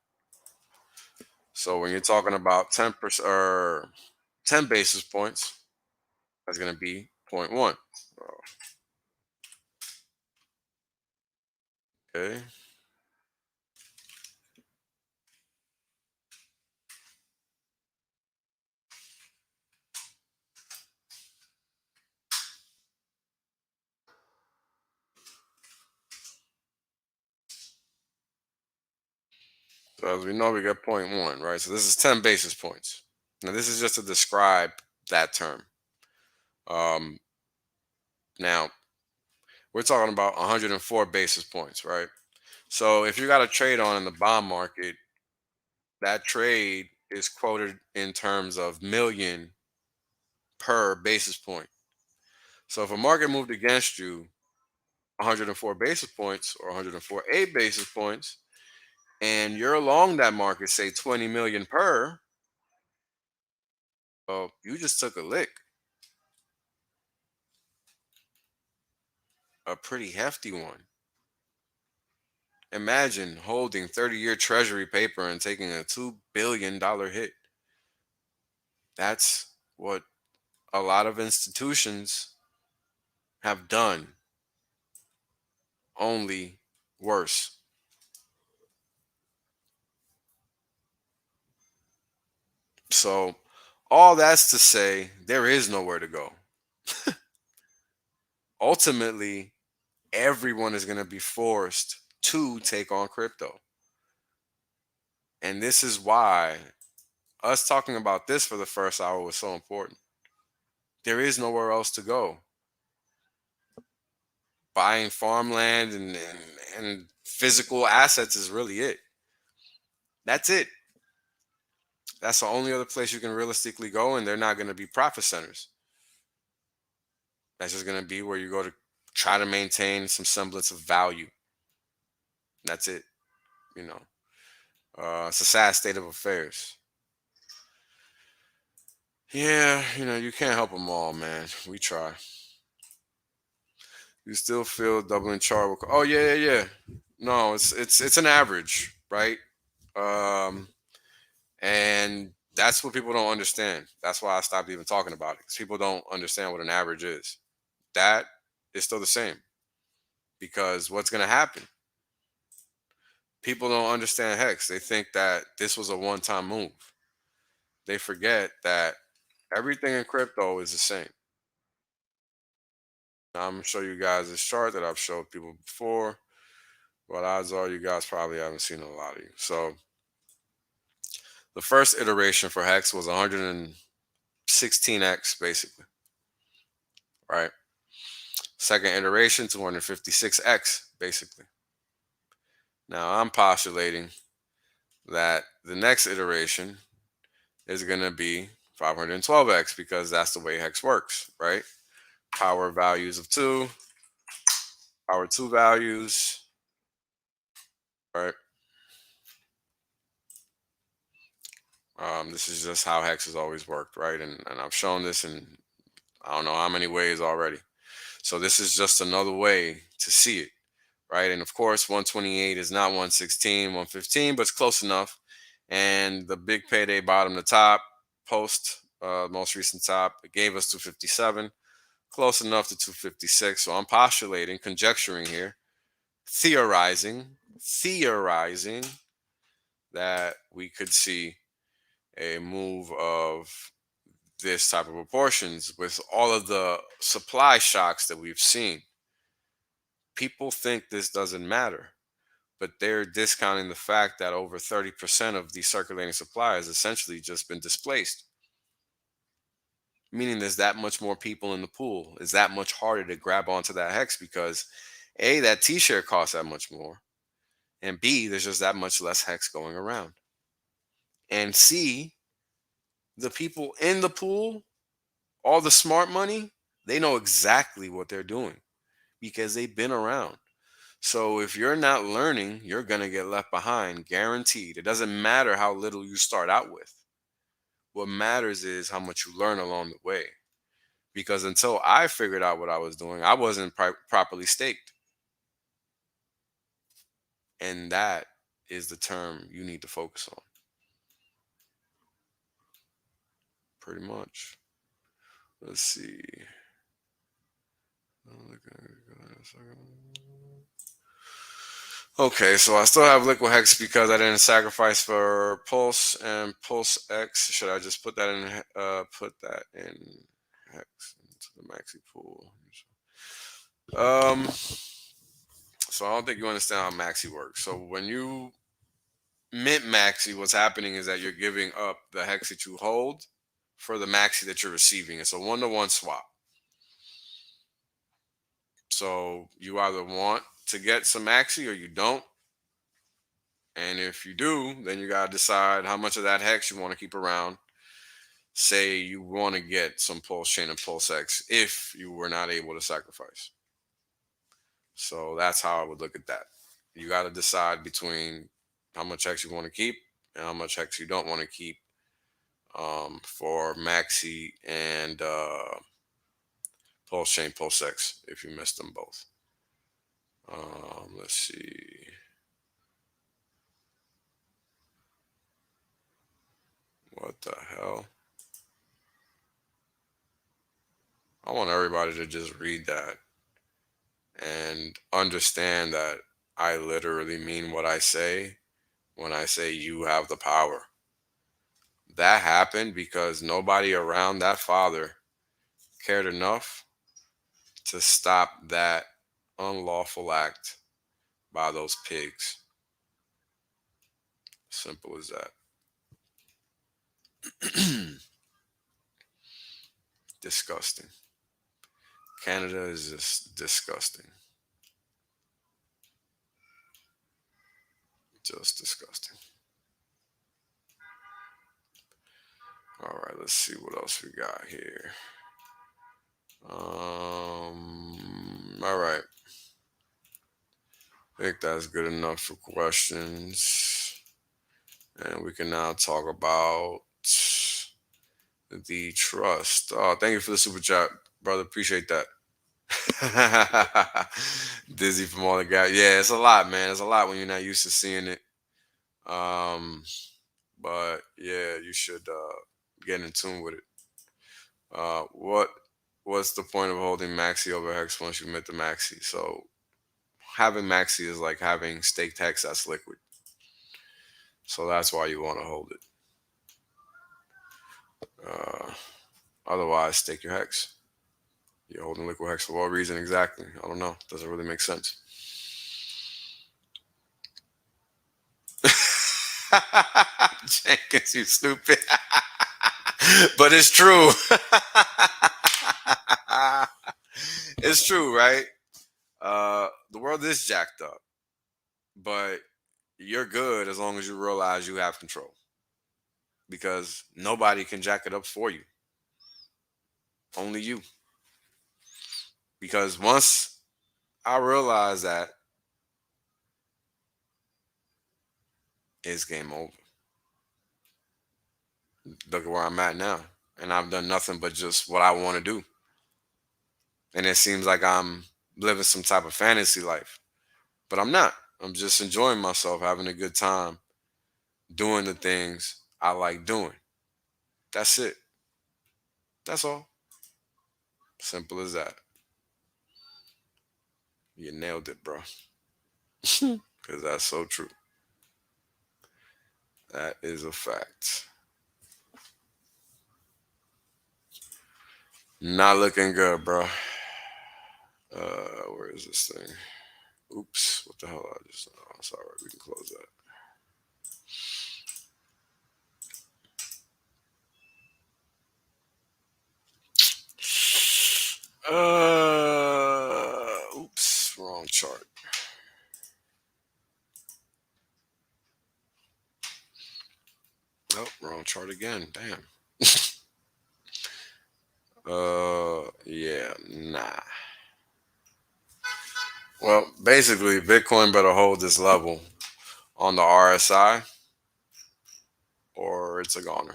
So when you're talking about 10% or 10 basis points, that's going to be 0.1. Okay. So as we know, we get 0.1, right? So this is 10 basis points. Now this is just to describe that term. Now we're talking about 104 basis points, right? So if you got a trade on in the bond market, that trade is quoted in terms of million per basis point. So if a market moved against you 104 basis points or 104.8 basis points, and you're along that market, say 20 million per, well, you just took a lick. A pretty hefty one. Imagine holding 30-year Treasury paper and taking a $2 billion hit. That's what a lot of institutions have done, only worse. So all that's to say, there is nowhere to go. Ultimately, everyone is going to be forced to take on crypto. And this is why us talking about this for the first hour was so important. There is nowhere else to go. Buying farmland and physical assets is really it. That's it. That's the only other place you can realistically go, and they're not going to be profit centers. That's just going to be where you go to try to maintain some semblance of value. That's it. It's a sad state of affairs. Yeah, you can't help them all, man. We try. You still feel doubling chart. Oh yeah. No, it's an average, right? And that's what people don't understand. That's why I stopped even talking about it, because people don't understand what an average is. That is still the same, because what's going to happen? People don't understand HEX. They think that this was a one-time move. They forget that everything in crypto is the same. Now, I'm going to show you guys this chart that I've showed people before, but odds are you guys probably haven't seen a lot of you. So the first iteration for HEX was 116x, basically, right? Second iteration, 256x, basically. Now, I'm postulating that the next iteration is going to be 512x, because that's the way hex works, right? Power values of 2, power 2 values, right? This is just how hex has always worked, right? And I've shown this in I don't know how many ways already. So this is just another way to see it, right? And of course, 128 is not 116, 115, but it's close enough. And the big payday bottom to top, post most recent top, it gave us 257, close enough to 256. So I'm postulating, conjecturing here, theorizing that we could see a move of this type of proportions with all of the supply shocks that we've seen. People think this doesn't matter, but they're discounting the fact that over 30% of the circulating supply has essentially just been displaced, meaning there's that much more people in the pool. It's that much harder to grab onto that hex because A, that T-share costs that much more, and B, there's just that much less hex going around. And C, the people in the pool, all the smart money, they know exactly what they're doing because they've been around. So if you're not learning, you're going to get left behind, guaranteed. It doesn't matter how little you start out with. What matters is how much you learn along the way. Because until I figured out what I was doing, I wasn't properly staked. And that is the term you need to focus on. Pretty much. Let's see. Okay, so I still have liquid hex because I didn't sacrifice for pulse and pulse X. Should I just put that in hex into the maxi pool? So I don't think you understand how maxi works. So when you mint maxi, what's happening is that you're giving up the hex that you hold for the maxi that you're receiving. It's a 1-to-1 swap. So you either want to get some maxi or you don't. And if you do, then you got to decide how much of that hex you want to keep around. Say you want to get some pulse chain and pulse X if you were not able to sacrifice. So that's how I would look at that. You got to decide between how much hex you want to keep and how much hex you don't want to keep for maxi and pulse chain, pulse X if you missed them both. Let's see. What the hell? I want everybody to just read that and understand that I literally mean what I say when I say you have the power. That happened because nobody around that father cared enough to stop that unlawful act by those pigs. Simple as that. Disgusting. Canada is just disgusting. Just disgusting. All right, let's see what else we got here. All right. I think that's good enough for questions. And we can now talk about the trust. Oh, thank you for the super chat, brother. Appreciate that. Dizzy from all the guys. Yeah, it's a lot, man. It's a lot when you're not used to seeing it. But yeah, you should get in tune with it. What's the point of holding maxi over hex once you mint the maxi? So having maxi is like having staked hex that's liquid. So that's why you want to hold it. Otherwise, stake your hex. You're holding liquid hex for what reason exactly? I don't know. Doesn't really make sense. Jenkins, you stupid. But it's true. It's true, right? The world is jacked up. But you're good as long as you realize you have control, because nobody can jack it up for you. Only you. Because once I realized that, it's game over. Look at where I'm at now. And I've done nothing but just what I want to do. And it seems like I'm living some type of fantasy life. But I'm not. I'm just enjoying myself, having a good time, doing the things I like doing. That's it. That's all. Simple as that. You nailed it, bro. Because that's so true. That is a fact. Not looking good, bro. Where is this thing? Oops, what the hell? I just, oh, it's all right. We can close that. Oops, wrong chart. Oh, wrong chart again. Damn. Yeah, nah. Well, basically, Bitcoin better hold this level on the RSI or it's a goner.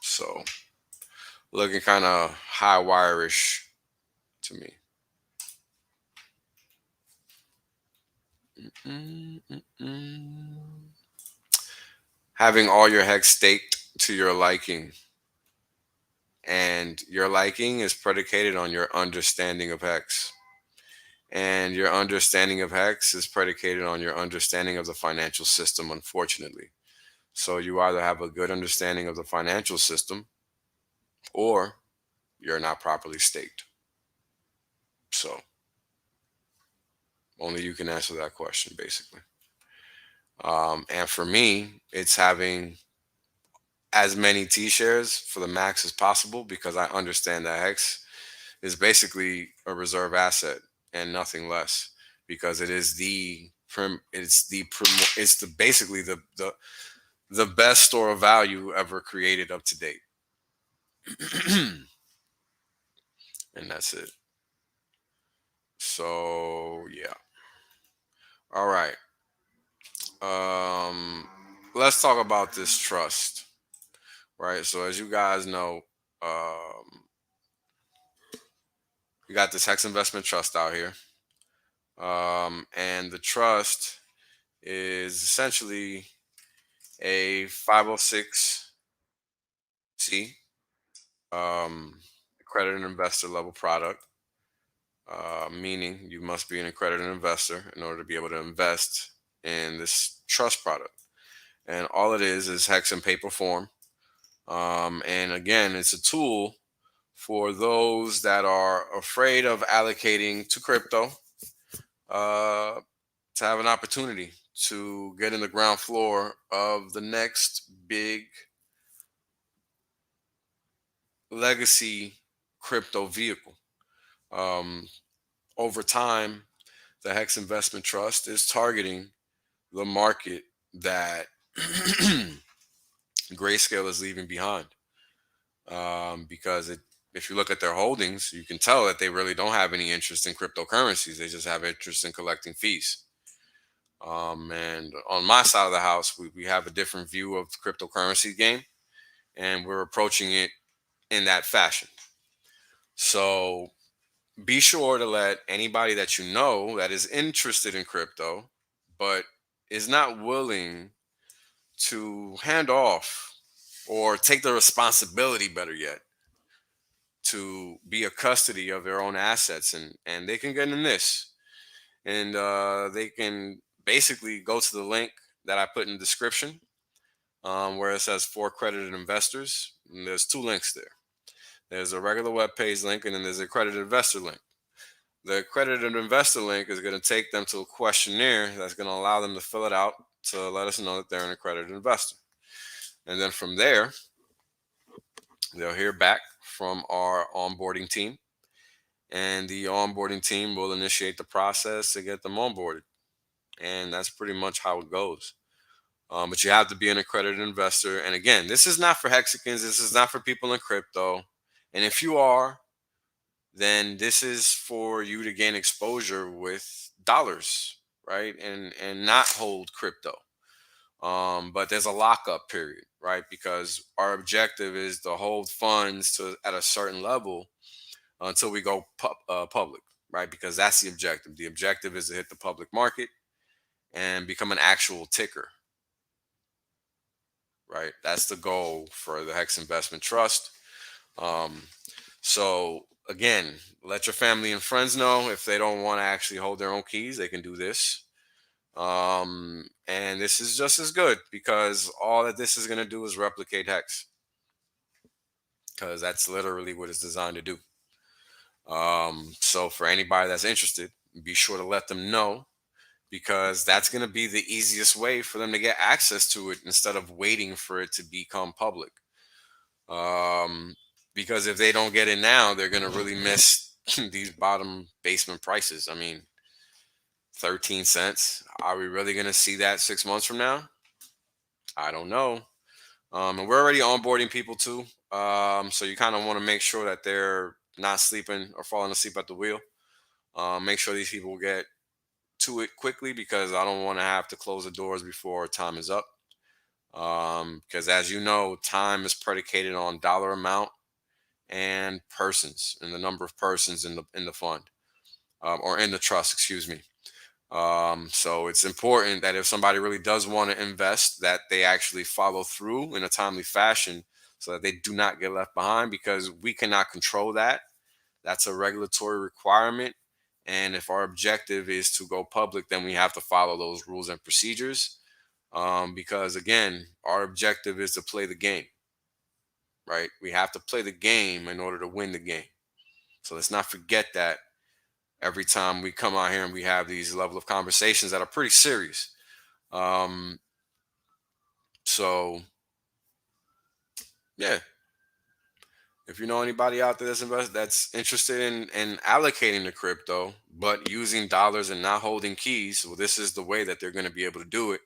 So, looking kind of high wire-ish to me. Having all your hex staked to your liking. And your liking is predicated on your understanding of hex. And your understanding of hex is predicated on your understanding of the financial system, unfortunately. So you either have a good understanding of the financial system or you're not properly staked. So only you can answer that question, basically. And for me, it's having as many T-shares for the max as possible, because I understand that hex is basically a reserve asset and nothing less, because it is basically the best store of value ever created up to date. And that's it. So yeah. All right. Let's talk about this trust. Right. So as you guys know, we got this Hex Investment Trust out here. And the trust is essentially a 506c accredited investor level product, meaning you must be an accredited investor in order to be able to invest in this trust product. And all it is hex in paper form. And again, it's a tool for those that are afraid of allocating to crypto, to have an opportunity to get in the ground floor of the next big legacy crypto vehicle. Over time, the Hex Investment Trust is targeting the market that Grayscale is leaving behind. Because if you look at their holdings, you can tell that they really don't have any interest in cryptocurrencies. They just have interest in collecting fees. And on my side of the house, we have a different view of the cryptocurrency game, and we're approaching it in that fashion. So be sure to let anybody that you know that is interested in crypto, but is not willing to hand off or take the responsibility, better yet, to be a custody of their own assets. And they can get in this. And they can basically go to the link that I put in the description, where it says for accredited investors. And there's two links there. There's a regular web page link, and then there's a accredited investor link. The accredited investor link is going to take them to a questionnaire that's going to allow them to fill it out to let us know that they're an accredited investor. And then from there, they'll hear back from our onboarding team, and the onboarding team will initiate the process to get them onboarded. And that's pretty much how it goes. But you have to be an accredited investor. And again, this is not for Hexicans. This is not for people in crypto. And if you are, then this is for you to gain exposure with dollars, right? And not hold crypto. But there's a lockup period, right? Because our objective is to hold funds to at a certain level until we go public, right? Because that's the objective. The objective is to hit the public market and become an actual ticker, right? That's the goal for the Hex Investment Trust. So again, let your family and friends know if they don't want to actually hold their own keys, they can do this. And this is just as good because all that this is going to do is replicate Hex, because that's literally what it's designed to do. So for anybody that's interested, be sure to let them know, because that's going to be the easiest way for them to get access to it instead of waiting for it to become public. Because if they don't get it now, they're going to really miss these bottom basement prices. I mean, 13 cents. Are we really going to see that 6 months from now? I don't know. And we're already onboarding people too. So you kind of want to make sure that they're not sleeping or falling asleep at the wheel. Make sure these people get to it quickly, because I don't want to have to close the doors before time is up. Because as you know, time is predicated on dollar amount and persons, and the number of persons in the fund, or in the trust, excuse me. So it's important that if somebody really does want to invest, that they actually follow through in a timely fashion so that they do not get left behind, because we cannot control that. That's a regulatory requirement. And if our objective is to go public, then we have to follow those rules and procedures. Because again, our objective is to play the game, right? We have to play the game in order to win the game. So let's not forget that every time we come out here and we have these level of conversations that are pretty serious. So yeah, if you know anybody out there that's interested in allocating to crypto, but using dollars and not holding keys, well, this is the way that they're going to be able to do it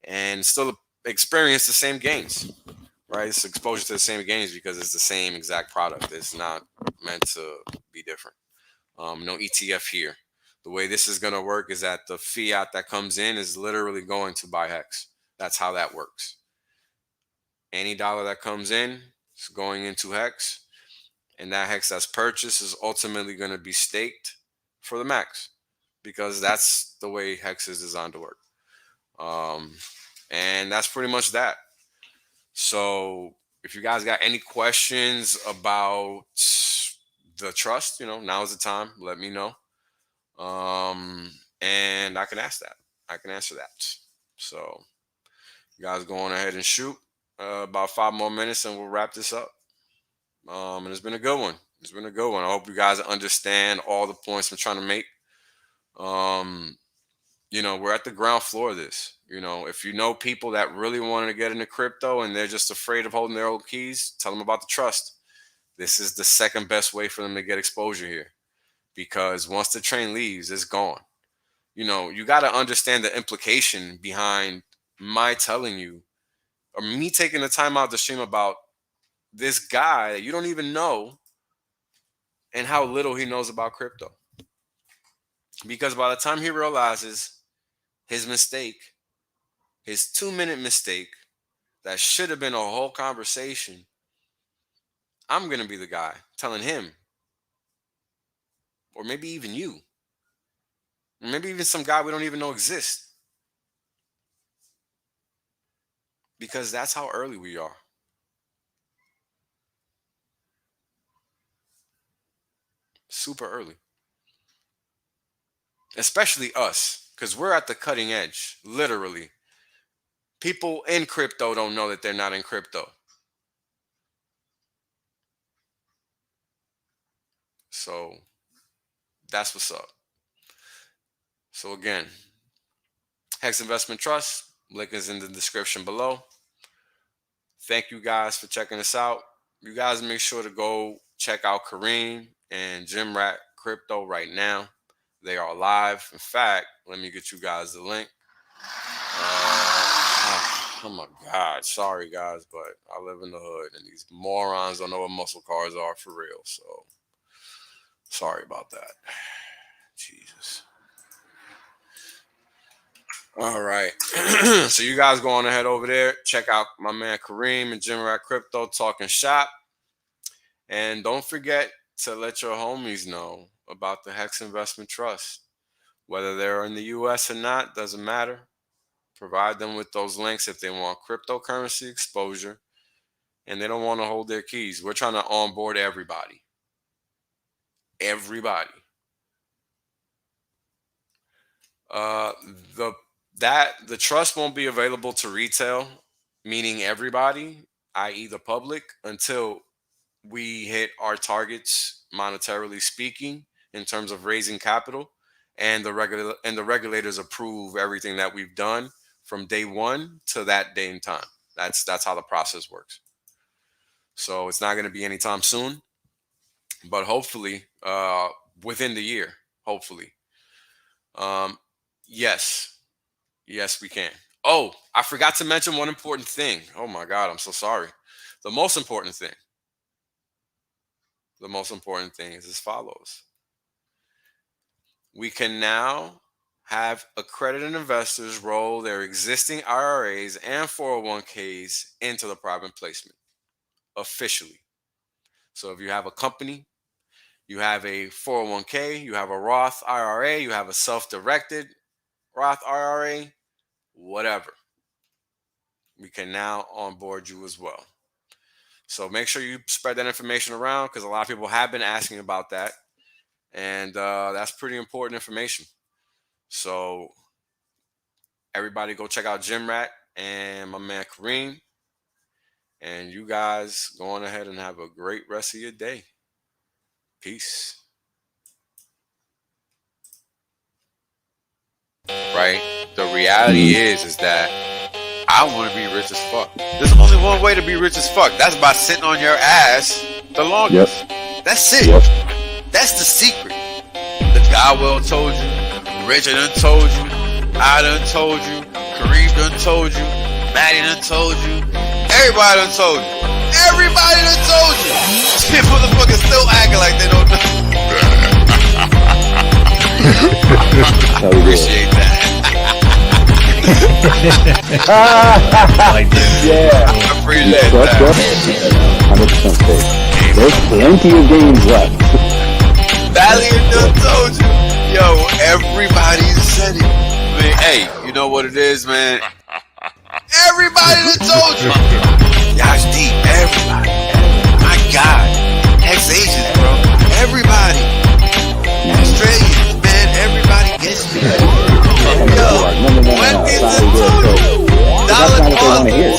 and still experience the same gains, right? It's exposure to the same gains because it's the same exact product. It's not meant to be different. No ETF here. The way this is going to work is that the fiat that comes in is literally going to buy Hex. That's how that works. Any dollar that comes in is going into Hex, and that Hex that's purchased is ultimately going to be staked for the max, because that's the way Hex is designed to work. And that's pretty much that. So if you guys got any questions about the trust, now is the time. Let me know. And I can ask that. I can answer that. So you guys go on ahead and shoot. About 5 more minutes and we'll wrap this up. And it's been a good one. It's been a good one. I hope you guys understand all the points I'm trying to make. We're at the ground floor of this. If you know people that really want to get into crypto and they're just afraid of holding their old keys, tell them about the trust. This is the second best way for them to get exposure here, because once the train leaves, it's gone. You got to understand the implication behind my telling you, or me taking the time out to stream about this guy that you don't even know and how little he knows about crypto. Because by the time he realizes his mistake, his 2-minute mistake, that should have been a whole conversation, I'm going to be the guy telling him, or maybe even you, or maybe even some guy we don't even know exists. Because that's how early we are. Super early. Especially us, because we're at the cutting edge, literally. People in crypto don't know that they're not in crypto. So that's what's up. So again, Hex Investment Trust, link is in the description below. Thank you guys for checking us out. You guys make sure to go check out Kareem and Jim Rat Crypto right now. They are live. In fact, let me get you guys the link. Oh my God. Sorry, guys, but I live in the hood and these morons don't know what muscle cars are for real. So sorry about that. Jesus. All right. So you guys go on ahead over there. Check out my man Kareem and Jim Rat Crypto talking shop. And don't forget to let your homies know about the Hex Investment Trust. Whether they're in the US or not, doesn't matter. Provide them with those links if they want cryptocurrency exposure and they don't want to hold their keys. We're trying to onboard everybody. Everybody. The trust won't be available to retail, meaning everybody, i.e. the public, until we hit our targets, monetarily speaking, in terms of raising capital, and the regulators approve everything that we've done from day one to that day and time. That's how the process works. So it's not going to be anytime soon, but hopefully within the year. Hopefully, yes, we can. Oh, I forgot to mention one important thing. Oh my God, I'm so sorry. The most important thing is as follows. We can now have accredited investors roll their existing IRAs and 401ks into the private placement officially. So if you have a company, you have a 401k, you have a Roth IRA, you have a self-directed Roth IRA, whatever, we can now onboard you as well. So make sure you spread that information around because a lot of people have been asking about that. And that's pretty important information. So everybody go check out Jim Rat and my man Kareem. And you guys go on ahead and have a great rest of your day. Peace. Right? The reality is that I want to be rich as fuck. There's only one way to be rich as fuck. That's by sitting on your ass the longest. Yep. That's it. Yep. That's the secret. The guy well told you. Richard done told you. I done told you. Kareem done told you. Maddie done told you. Everybody done told you. Everybody done told you. These motherfuckers still acting like they don't know. Appreciate that. Yeah. I appreciate that. 100% safe. There's plenty of games left. Valiant done told you. Yo, everybody said it. Man, hey, you know what it is, man? Everybody done told you. Y'all's deep. Everybody. My God. Taxation, bro. Everybody. Australians, man. Everybody gets me. Yo, when is it told you? Dollar told you.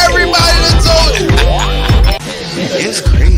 Everybody done told you. It's crazy.